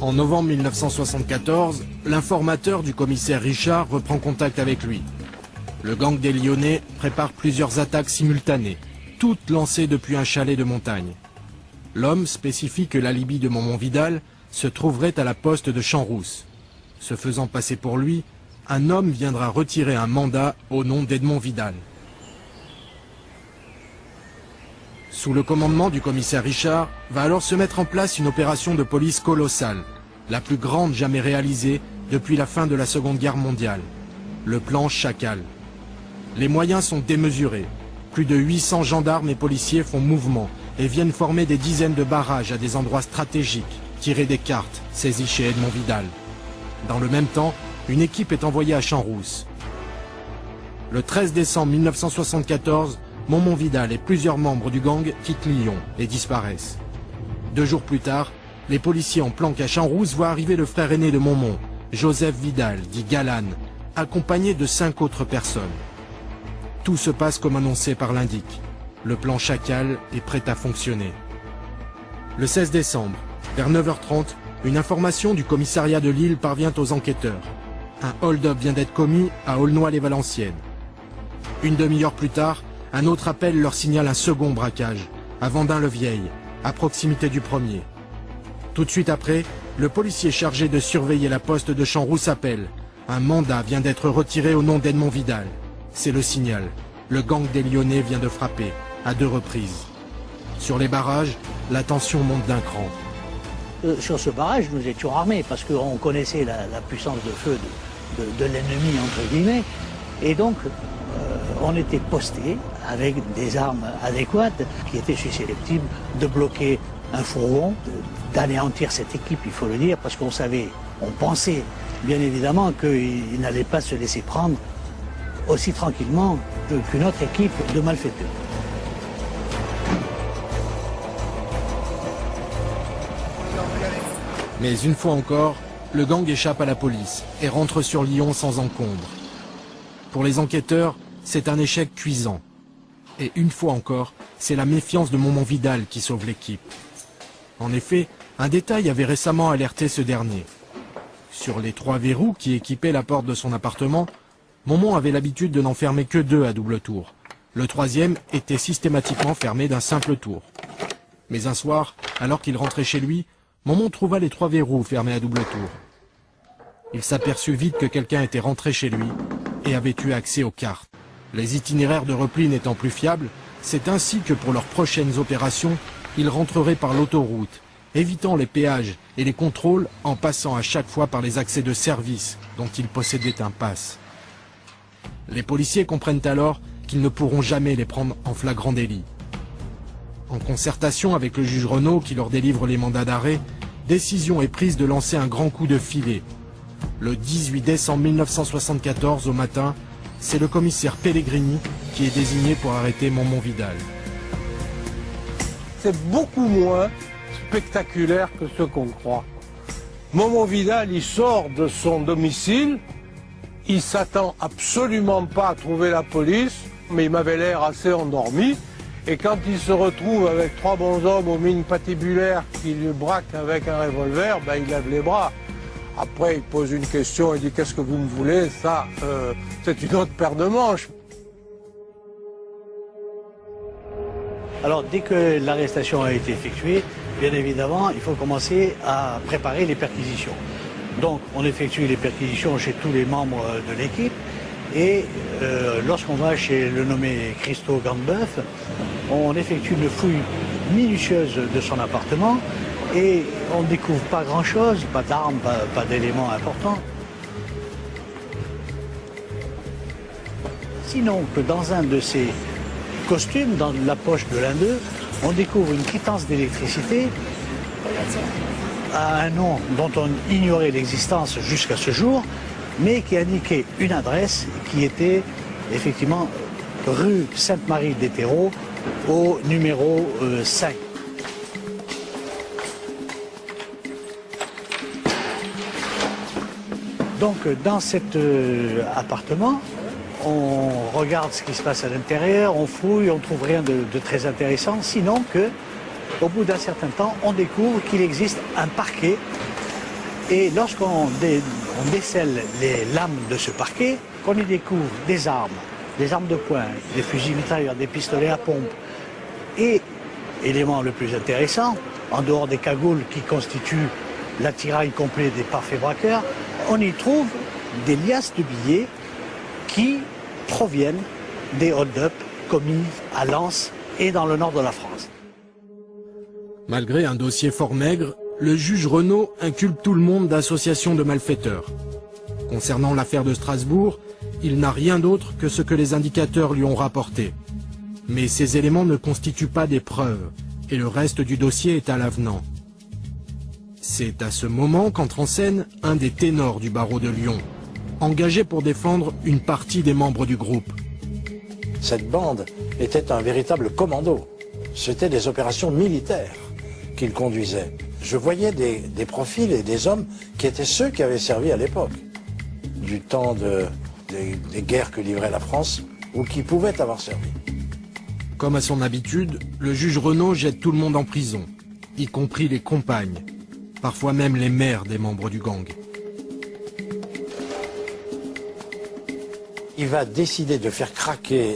En novembre 1974, l'informateur du commissaire Richard reprend contact avec lui. Le gang des Lyonnais prépare plusieurs attaques simultanées, toutes lancées depuis un chalet de montagne. L'homme spécifie que l'alibi de Momont-Vidal se trouverait à la poste de Champs-Rousse. Se faisant passer pour lui, un homme viendra retirer un mandat au nom d'Edmond Vidal. Sous le commandement du commissaire Richard, va alors se mettre en place une opération de police colossale, la plus grande jamais réalisée depuis la fin de la Seconde Guerre mondiale, le plan Chacal. Les moyens sont démesurés. Plus de 800 gendarmes et policiers font mouvement et viennent former des dizaines de barrages à des endroits stratégiques, tirer des cartes saisies chez Edmond Vidal. Dans le même temps, une équipe est envoyée à Champs-Rousse. Le 13 décembre 1974, Momont-Vidal et plusieurs membres du gang quittent Lyon et disparaissent. 2 jours plus tard, les policiers en planque à Champs-Rousse voient arriver le frère aîné de Momont, Joseph Vidal, dit Galane, accompagné de 5 autres personnes. Tout se passe comme annoncé par l'indic. Le plan Chacal est prêt à fonctionner. Le 16 décembre, vers 9h30, une information du commissariat de Lille parvient aux enquêteurs. Un hold-up vient d'être commis à Aulnoy-les-Valenciennes. Une demi-heure plus tard, un autre appel leur signale un second braquage, à Vendin-le-Vieil, à proximité du premier. Tout de suite après, le policier chargé de surveiller la poste de Champs-Rousse appelle. Un mandat vient d'être retiré au nom d'Edmond Vidal. C'est le signal. Le gang des Lyonnais vient de frapper, à 2 reprises. Sur les barrages, la tension monte d'un cran. Sur ce barrage, nous étions armés, parce qu'on connaissait la puissance de feu de l'ennemi, entre guillemets, et donc on était postés avec des armes adéquates qui étaient susceptibles de bloquer un fourgon, d'anéantir cette équipe, il faut le dire, parce qu'on savait, on pensait bien évidemment qu'ils n'allaient pas se laisser prendre aussi tranquillement qu'une autre équipe de malfaiteurs. Mais une fois encore, le gang échappe à la police et rentre sur Lyon sans encombre. Pour les enquêteurs, c'est un échec cuisant. Et une fois encore, c'est la méfiance de Momont-Vidal qui sauve l'équipe. En effet, un détail avait récemment alerté ce dernier. Sur les 3 verrous qui équipaient la porte de son appartement, Momont avait l'habitude de n'en fermer que 2 à double tour. Le 3e était systématiquement fermé d'un simple tour. Mais un soir, alors qu'il rentrait chez lui, Momont trouva les 3 verrous fermés à double tour. Il s'aperçut vite que quelqu'un était rentré chez lui et avait eu accès aux cartes. Les itinéraires de repli n'étant plus fiables, c'est ainsi que pour leurs prochaines opérations, ils rentreraient par l'autoroute, évitant les péages et les contrôles en passant à chaque fois par les accès de service dont ils possédaient un pass. Les policiers comprennent alors qu'ils ne pourront jamais les prendre en flagrant délit. En concertation avec le juge Renaud qui leur délivre les mandats d'arrêt, décision est prise de lancer un grand coup de filet. Le 18 décembre 1974 au matin, c'est le commissaire Pellegrini qui est désigné pour arrêter Momont-Vidal. C'est beaucoup moins spectaculaire que ce qu'on croit. Momont-Vidal, il sort de son domicile, il s'attend absolument pas à trouver la police, mais il m'avait l'air assez endormi. Et quand il se retrouve avec 3 bonshommes aux mines patibulaires qui lui braquent avec un revolver, ben, il lève les bras. Après, il pose une question, il dit « Qu'est-ce que vous me voulez ?» Ça, c'est une autre paire de manches. Alors, dès que l'arrestation a été effectuée, bien évidemment, il faut commencer à préparer les perquisitions. Donc, on effectue les perquisitions chez tous les membres de l'équipe. Et lorsqu'on va chez le nommé Christo Gandebeuf, on effectue une fouille minutieuse de son appartement et on ne découvre pas grand-chose, pas d'armes, pas d'éléments importants. Sinon que dans un de ces costume, dans la poche de l'un d'eux, on découvre une quittance d'électricité à un nom dont on ignorait l'existence jusqu'à ce jour, mais qui indiquait une adresse qui était effectivement rue Sainte-Marie des Terreaux au numéro 5. Donc dans cet appartement, on regarde ce qui se passe à l'intérieur, on fouille, on ne trouve rien de très intéressant, sinon que, au bout d'un certain temps, on découvre qu'il existe un parquet. Et lorsqu'on décèle les lames de ce parquet, qu'on y découvre des armes de poing, des fusils mitrailleurs, des pistolets à pompe. Et, élément le plus intéressant, en dehors des cagoules qui constituent l'attirail complet des parfaits braqueurs, on y trouve des liasses de billets qui proviennent des hold-up commis à Lens et dans le nord de la France. Malgré un dossier fort maigre, le juge Renaud inculpe tout le monde d'association de malfaiteurs. Concernant l'affaire de Strasbourg, il n'a rien d'autre que ce que les indicateurs lui ont rapporté. Mais ces éléments ne constituent pas des preuves, et le reste du dossier est à l'avenant. C'est à ce moment qu'entre en scène un des ténors du barreau de Lyon, engagé pour défendre une partie des membres du groupe. Cette bande était un véritable commando. C'était des opérations militaires qu'il conduisait. Je voyais des profils et des hommes qui étaient ceux qui avaient servi à l'époque, du temps des guerres que livrait la France, ou qui pouvaient avoir servi. Comme à son habitude, le juge Renaud jette tout le monde en prison, y compris les compagnes, parfois même les mères des membres du gang. Il va décider de faire craquer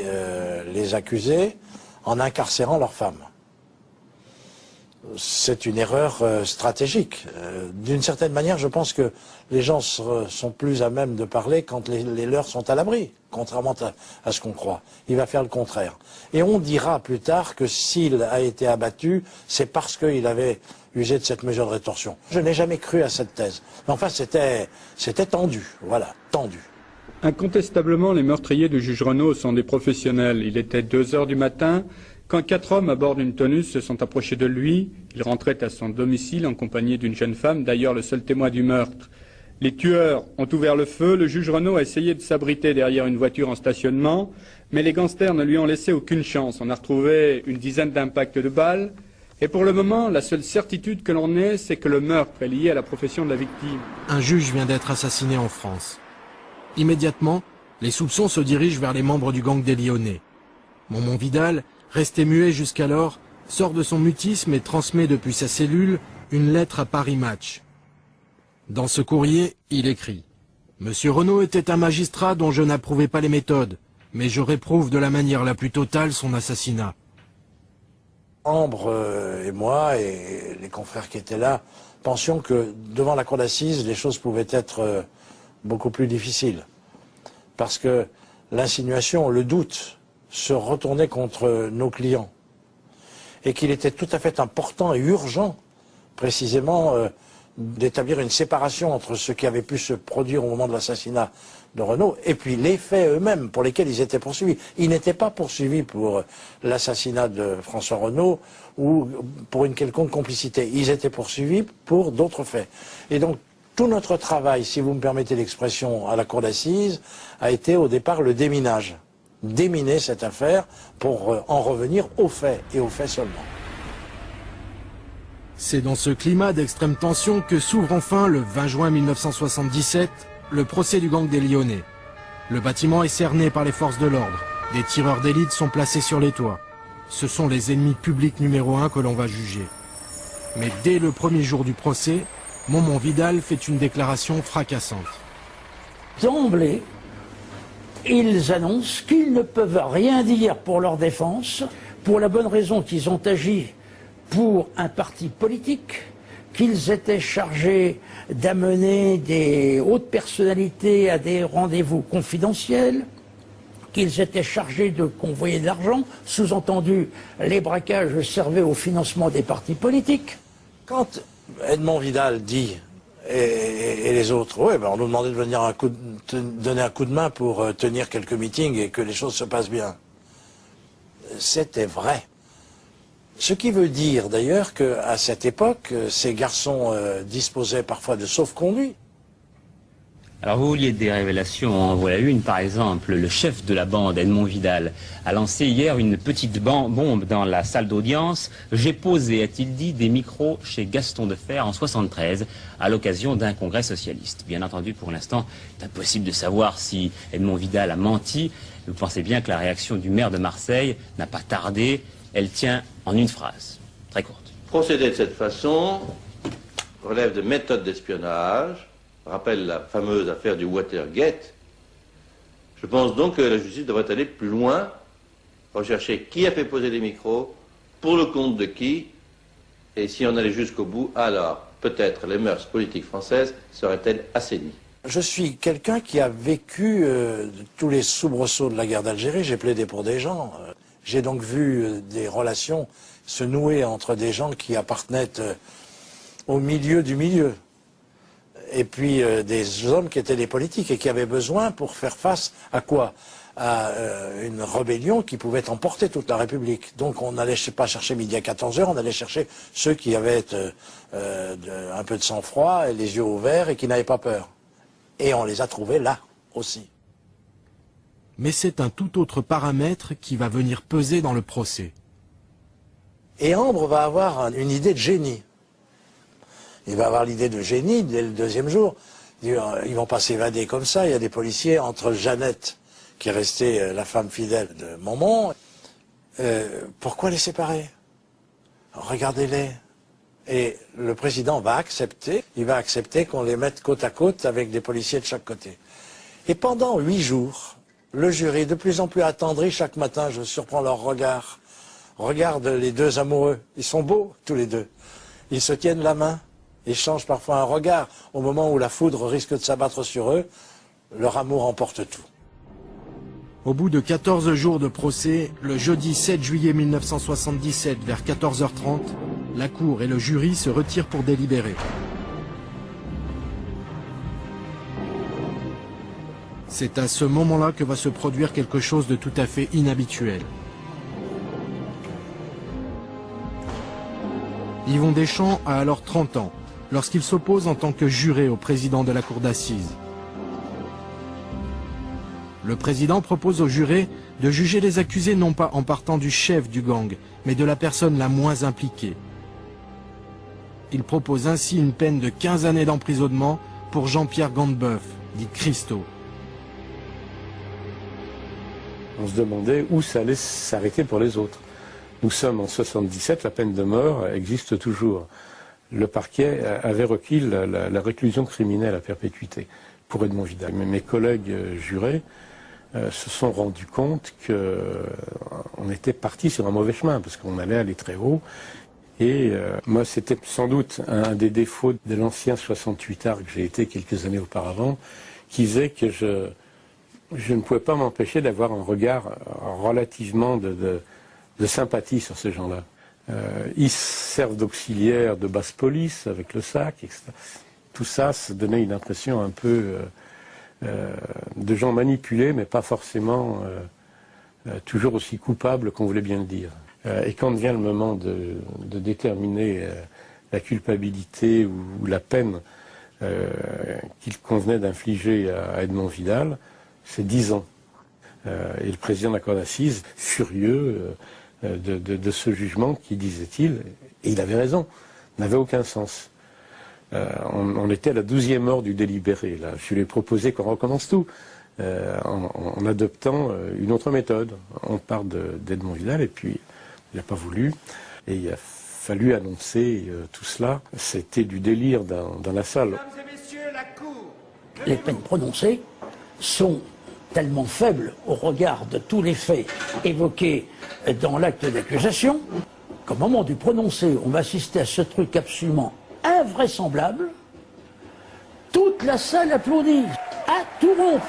les accusés en incarcérant leurs femmes. C'est une erreur stratégique. D'une certaine manière, je pense que les gens sont plus à même de parler quand les leurs sont à l'abri, contrairement à ce qu'on croit. Il va faire le contraire. Et on dira plus tard que s'il a été abattu, c'est parce qu'il avait usé de cette mesure de rétorsion. Je n'ai jamais cru à cette thèse. Mais enfin, c'était tendu, voilà, tendu. Incontestablement, les meurtriers du juge Renaud sont des professionnels. Il était 2 h du matin quand 4 hommes à bord d'une tonus se sont approchés de lui. Il rentrait à son domicile en compagnie d'une jeune femme, d'ailleurs le seul témoin du meurtre. Les tueurs ont ouvert le feu. Le juge Renaud a essayé de s'abriter derrière une voiture en stationnement, mais les gangsters ne lui ont laissé aucune chance. On a retrouvé une dizaine d'impacts de balles. Et pour le moment, la seule certitude que l'on ait, c'est que le meurtre est lié à la profession de la victime. Un juge vient d'être assassiné en France. Immédiatement, les soupçons se dirigent vers les membres du gang des Lyonnais. Momon Vidal, resté muet jusqu'alors, sort de son mutisme et transmet depuis sa cellule une lettre à Paris Match. Dans ce courrier, il écrit « Monsieur Renaud était un magistrat dont je n'approuvais pas les méthodes, mais je réprouve de la manière la plus totale son assassinat. » Ambre et moi et les confrères qui étaient là pensions que devant la cour d'assises, les choses pouvaient être beaucoup plus difficiles. Parce que l'insinuation, le doute se retournait contre nos clients. Et qu'il était tout à fait important et urgent, précisément, d'établir une séparation entre ce qui avait pu se produire au moment de l'assassinat de Renaud et puis les faits eux-mêmes pour lesquels ils étaient poursuivis. Ils n'étaient pas poursuivis pour l'assassinat de François Renaud ou pour une quelconque complicité. Ils étaient poursuivis pour d'autres faits. Et donc, tout notre travail, si vous me permettez l'expression, à la cour d'assises, a été au départ le déminage. Déminer cette affaire pour en revenir aux faits, et aux faits seulement. C'est dans ce climat d'extrême tension que s'ouvre enfin, le 20 juin 1977, le procès du gang des Lyonnais. Le bâtiment est cerné par les forces de l'ordre. Des tireurs d'élite sont placés sur les toits. Ce sont les ennemis publics numéro 1 que l'on va juger. Mais dès le premier jour du procès, Momon Vidal fait une déclaration fracassante. D'emblée, ils annoncent qu'ils ne peuvent rien dire pour leur défense, pour la bonne raison qu'ils ont agi pour un parti politique, qu'ils étaient chargés d'amener des hautes personnalités à des rendez-vous confidentiels, qu'ils étaient chargés de convoyer de l'argent, sous-entendu, les braquages servaient au financement des partis politiques. Quand Edmond Vidal dit, et les autres, oui, ben on nous demandait de venir donner un coup de main pour tenir quelques meetings et que les choses se passent bien. c'était vrai. Ce qui veut dire d'ailleurs qu'à cette époque, ces garçons disposaient parfois de sauf-conduit. Alors vous vouliez des révélations, en voilà une par exemple. Le chef de la bande, Edmond Vidal, a lancé hier une petite bombe dans la salle d'audience. J'ai posé, a-t-il dit, des micros chez Gaston Defferre en 1973 à l'occasion d'un congrès socialiste. Bien entendu, pour l'instant, c'est impossible de savoir si Edmond Vidal a menti. Vous pensez bien que la réaction du maire de Marseille n'a pas tardé. Elle tient en une phrase, très courte. Procéder de cette façon relève de méthodes d'espionnage, rappelle la fameuse affaire du Watergate. Je pense donc que la justice devrait aller plus loin, rechercher qui a fait poser les micros, pour le compte de qui, et si on allait jusqu'au bout, alors peut-être les mœurs politiques françaises seraient-elles assainies. Je suis quelqu'un qui a vécu tous les soubresauts de la guerre d'Algérie, j'ai plaidé pour des gens. J'ai donc vu des relations se nouer entre des gens qui appartenaient au milieu du milieu. Et puis des hommes qui étaient des politiques et qui avaient besoin pour faire face à quoi? À une rébellion qui pouvait emporter toute la République. Donc on n'allait pas chercher midi à 14h, on allait chercher ceux qui avaient un peu de sang-froid et les yeux ouverts et qui n'avaient pas peur. Et on les a trouvés là aussi. Mais c'est un tout autre paramètre qui va venir peser dans le procès. Et Ambre va avoir une idée de génie. Il va avoir l'idée de génie dès le deuxième jour. Ils vont pas s'évader comme ça. Il y a des policiers entre Jeannette, qui est restée la femme fidèle de Momon. Pourquoi les séparer? Regardez-les. Et le président va accepter, il va accepter qu'on les mette côte à côte avec des policiers de chaque côté. Et pendant 8 jours, le jury, de plus en plus attendri, chaque matin, je surprends leur regard, regarde les deux amoureux. Ils sont beaux, tous les deux. Ils se tiennent la main, échangent parfois un regard. Au moment où la foudre risque de s'abattre sur eux, leur amour emporte tout. Au bout de 14 jours de procès, le jeudi 7 juillet 1977, vers 14h30, la cour et le jury se retirent pour délibérer. C'est à ce moment-là que va se produire quelque chose de tout à fait inhabituel. Yvon Deschamps a alors 30 ans, lorsqu'il s'oppose en tant que juré au président de la cour d'assises. Le président propose aux jurés de juger les accusés non pas en partant du chef du gang, mais de la personne la moins impliquée. Il propose ainsi une peine de 15 années d'emprisonnement pour Jean-Pierre Gandebeuf, dit Christo. On se demandait où ça allait s'arrêter pour les autres. Nous sommes en 77, la peine de mort existe toujours. Le parquet avait requis la réclusion criminelle à perpétuité pour Edmond Vidal. Mais mes collègues jurés se sont rendus compte qu'on était parti sur un mauvais chemin, parce qu'on allait aller très haut. Et moi, c'était sans doute un des défauts de l'ancien 68ard que j'ai été quelques années auparavant, qui faisait que je ne pouvais pas m'empêcher d'avoir un regard relativement de sympathie sur ces gens-là. Ils servent d'auxiliaires de basse police avec le sac, etc. Tout ça, ça donnait une impression un peu de gens manipulés, mais pas forcément toujours aussi coupables qu'on voulait bien le dire. Et quand vient le moment de déterminer la culpabilité ou la peine qu'il convenait d'infliger à Edmond Vidal, c'est 10 ans. Et le président de la cour d'assises, furieux de ce jugement qui, disait-il, et il avait raison, n'avait aucun sens. On était à la 12e heure du délibéré. Là. Je lui ai proposé qu'on recommence tout en adoptant une autre méthode. On part d'Edmond Vidal et puis il n'a pas voulu. Et il a fallu annoncer tout cela. C'était du délire dans la salle. Les peines prononcées sont tellement faibles au regard de tous les faits évoqués dans l'acte d'accusation qu'au moment du prononcé, on va assister à ce truc absolument invraisemblable. Toute la salle applaudit, à tout rompre.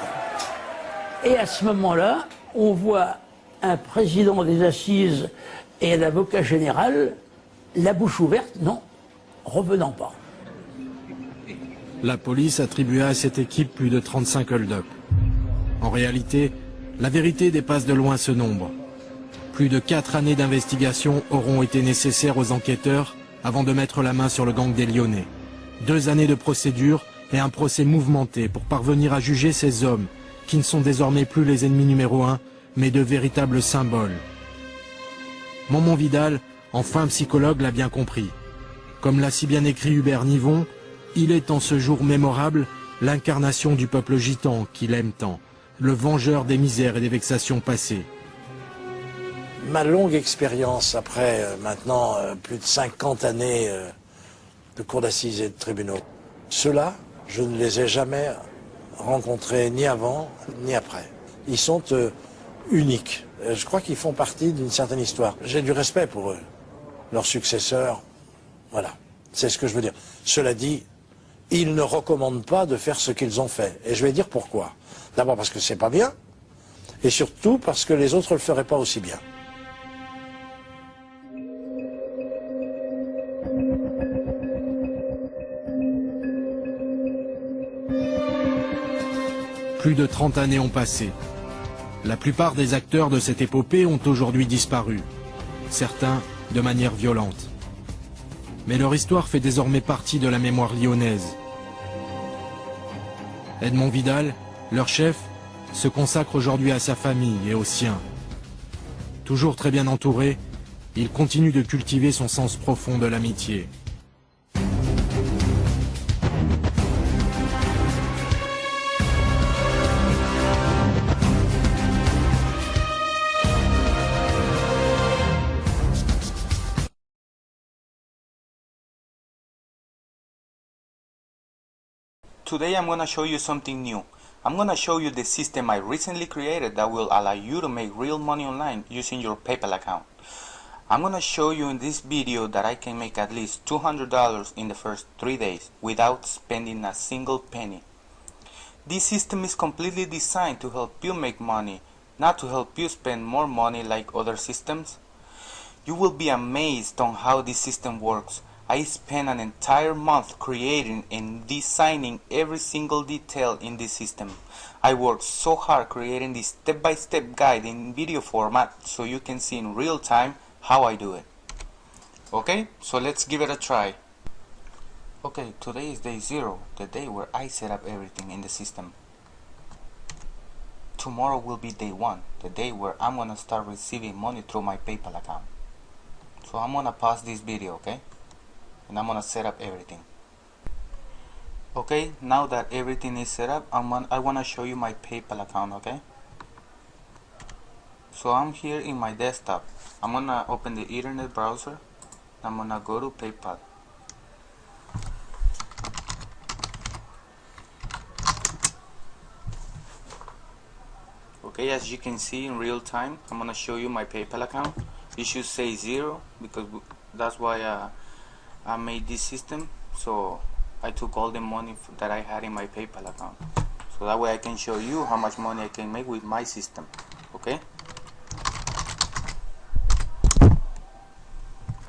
Et à ce moment-là, on voit un président des assises et un avocat général, la bouche ouverte, non, revenant pas. La police attribua à cette équipe plus de 35 hold-up. En réalité, la vérité dépasse de loin ce nombre. Plus de 4 années d'investigation auront été nécessaires aux enquêteurs avant de mettre la main sur le gang des Lyonnais. 2 années de procédure et un procès mouvementé pour parvenir à juger ces hommes qui ne sont désormais plus les ennemis numéro 1, mais de véritables symboles. Momon Vidal, enfin psychologue, l'a bien compris. Comme l'a si bien écrit Hubert Nivon, il est en ce jour mémorable l'incarnation du peuple gitan qu'il aime tant, le vengeur des misères et des vexations passées. Ma longue expérience, après maintenant plus de 50 années de cours d'assises et de tribunaux, ceux-là, je ne les ai jamais rencontrés ni avant ni après. Ils sont uniques. Je crois qu'ils font partie d'une certaine histoire. J'ai du respect pour eux, leurs successeurs. Voilà, c'est ce que je veux dire. Cela dit, ils ne recommandent pas de faire ce qu'ils ont fait. Et je vais dire pourquoi. D'abord parce que c'est pas bien, et surtout parce que les autres ne le feraient pas aussi bien. Plus de 30 années ont passé. La plupart des acteurs de cette épopée ont aujourd'hui disparu. Certains de manière violente. Mais leur histoire fait désormais partie de la mémoire lyonnaise. Edmond Vidal, leur chef, se consacre aujourd'hui à sa famille et aux siens. Toujours très bien entouré, il continue de cultiver son sens profond de l'amitié. Today I'm going to show you something new. I'm going to show you the system I recently created that will allow you to make real money online using your PayPal account. I'm going to show you in this video that I can make at least $200 in the first 3 days without spending a single penny. This system is completely designed to help you make money, not to help you spend more money like other systems. You will be amazed on how this system works. I spent an entire month creating and designing every single detail in this system. I worked so hard creating this step-by-step guide in video format so you can see in real time how I do it. Okay, so let's give it a try. Okay, today is day 0, the day where I set up everything in the system. Tomorrow will be day 1, the day where I'm gonna start receiving money through my PayPal account. So I'm gonna pause this video, okay? And I'm gonna set up everything. Okay, now that everything is set up, I wanna show you my PayPal account, okay? So I'm here in my desktop. I'm gonna open the internet browser. I'm gonna go to PayPal. Okay, as you can see in real time, I'm gonna show you my PayPal account. You should say 0 because that's why I made this system. So I took all the money that I had in my PayPal account, so that way I can show you how much money I can make with my system. Okay,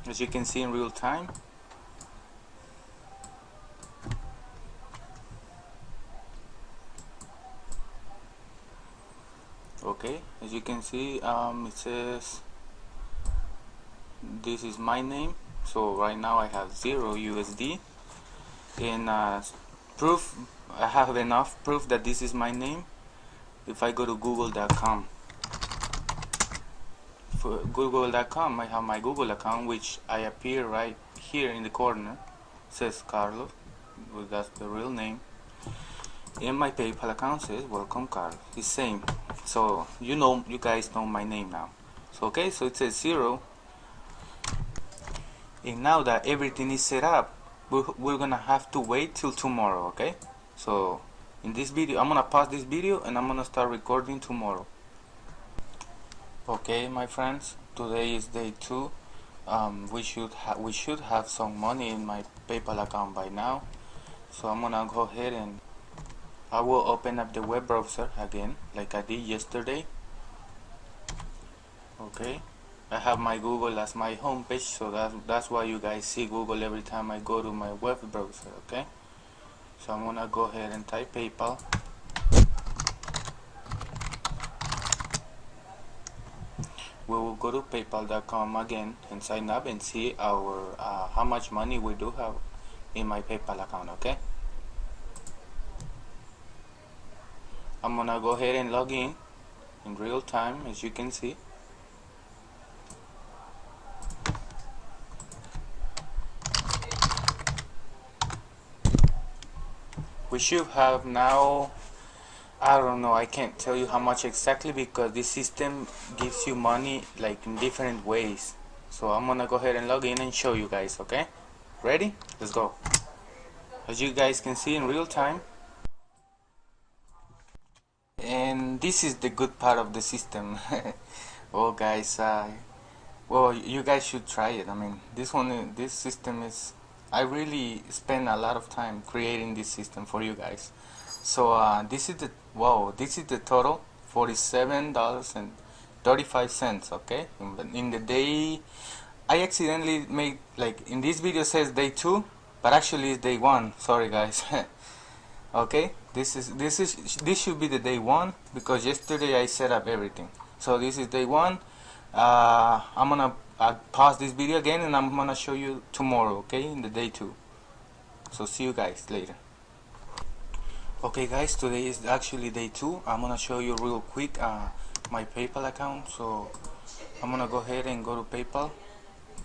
as you can see in real time, okay, as you can see, it says this is my name. So right now I have 0 USD, and proof, I have enough proof that this is my name. If I go to google.com, for google.com, I have my Google account, which I appear right here in the corner. It says Carlos, well, that's the real name, and my PayPal account says welcome Carlos. It's same. So you guys know my name now. So okay, so it says 0. And now that everything is set up, we're gonna have to wait till tomorrow, okay? So in this video, I'm gonna pause this video and I'm gonna start recording tomorrow. Okay, my friends, today is day 2. We should have some money in my PayPal account by now. So I'm gonna go ahead and I will open up the web browser again, like I did yesterday. Okay. I have my Google as my homepage, so that's why you guys see Google every time I go to my web browser, okay? So I'm gonna go ahead and type PayPal. we will go to paypal.com again and sign up and see our how much money we do have in my PayPal account. Okay, I'm gonna go ahead and log in real time, as you can see. We should have now, I don't know, I can't tell you how much exactly because this system gives you money like in different ways. So I'm gonna go ahead and log in and show you guys. Okay, ready? Let's go. As you guys can see in real time, and this is the good part of the system. Oh guys, well, you guys should try it. I mean, this system is, I really spend a lot of time creating this system for you guys. So this is the, wow, this is the total, $47.35. Okay, in the day, I accidentally made, like in this video says day 2, but actually it's day 1. Sorry guys. Okay, this should be the day 1 because yesterday I set up everything. So this is day 1. I'm gonna pause this video again and I'm gonna show you tomorrow, okay, in the day 2. So see you guys later. Okay guys, today is actually day 2. I'm gonna show you real quick my PayPal account. So I'm gonna go ahead and go to PayPal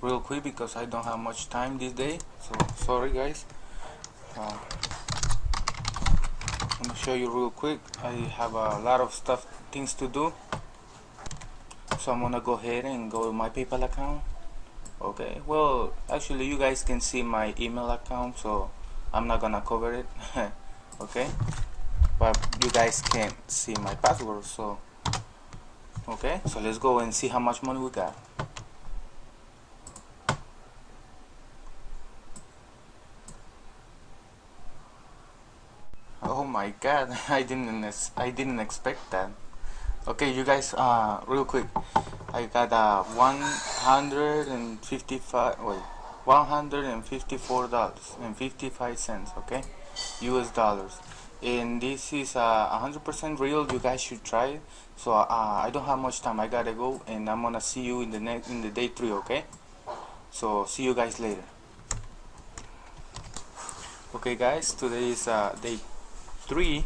real quick because I don't have much time this day, so sorry guys. I'm gonna show you real quick. I have a lot of things to do. So I'm gonna go ahead and go to my PayPal account. Okay, well actually you guys can see my email account, so I'm not gonna cover it. Okay, but you guys can't see my password, so okay, so let's go and see how much money we got. Oh my god, I didn't expect that. Okay, you guys, real quick, I got $154.55, okay, US dollars, and this is 100% real. You guys should try it. So I don't have much time. I gotta go, and I'm gonna see you in the day 3. Okay, so see you guys later. Okay guys, today is day 3.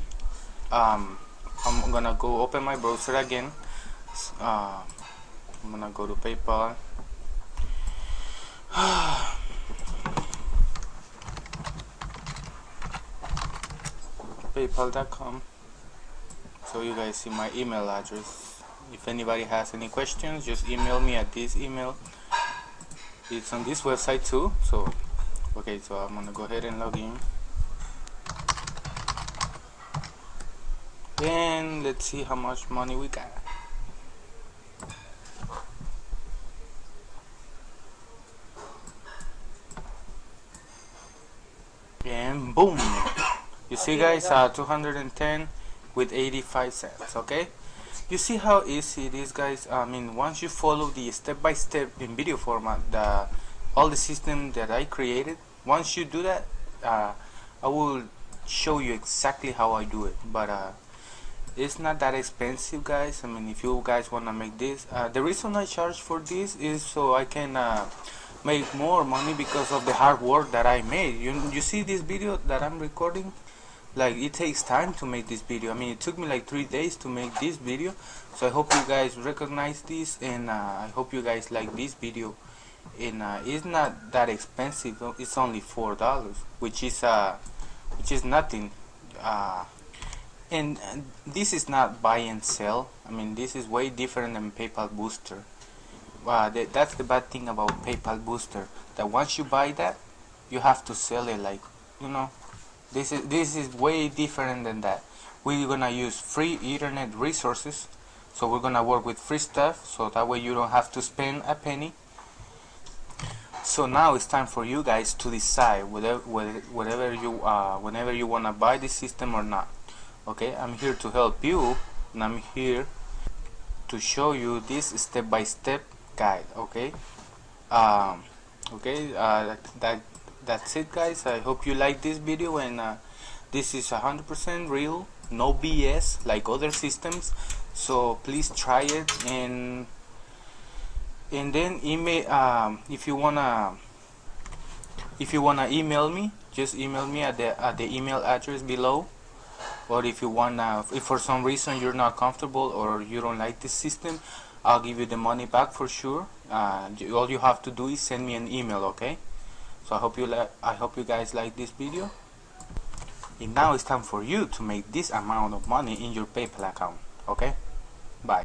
I'm gonna go open my browser again. I'm gonna go to PayPal. PayPal.com. So you guys see my email address. If anybody has any questions, just email me at this email. It's on this website too. So okay, so I'm gonna go ahead and log in. And let's see how much money we got. And boom, you see guys, 210 with 85 cents. Okay, you see how easy it is guys. I mean, once you follow the step-by-step in video format, all the system that I created, once you do that, I will show you exactly how I do it. But it's not that expensive guys. I mean, if you guys want to make this, the reason I charge for this is so I can make more money because of the hard work that I made. You see this video that I'm recording, like it takes time to make this video. I mean, it took me like 3 days to make this video. So I hope you guys recognize this, and I hope you guys like this video. And it's not that expensive. It's only $4, which is nothing. And this is not buy and sell. I mean, this is way different than PayPal Booster. That's the bad thing about PayPal Booster, that once you buy that, you have to sell it. Like, you know, this is way different than that. We're gonna use free internet resources, so we're gonna work with free stuff, so that way you don't have to spend a penny. So now it's time for you guys to decide whenever you wanna buy this system or not. Okay, I'm here to help you, and I'm here to show you this step-by-step guide. Okay, that's it guys. I hope you like this video, and this is 100% real, no BS like other systems. So please try it, and And then email if you wanna email me, just email me at the email address below. Or if you wanna, if for some reason you're not comfortable or you don't like this system, I'll give you the money back for sure. All you have to do is send me an email, okay? So I hope you guys like this video. And now it's time for you to make this amount of money in your PayPal account, okay? Bye.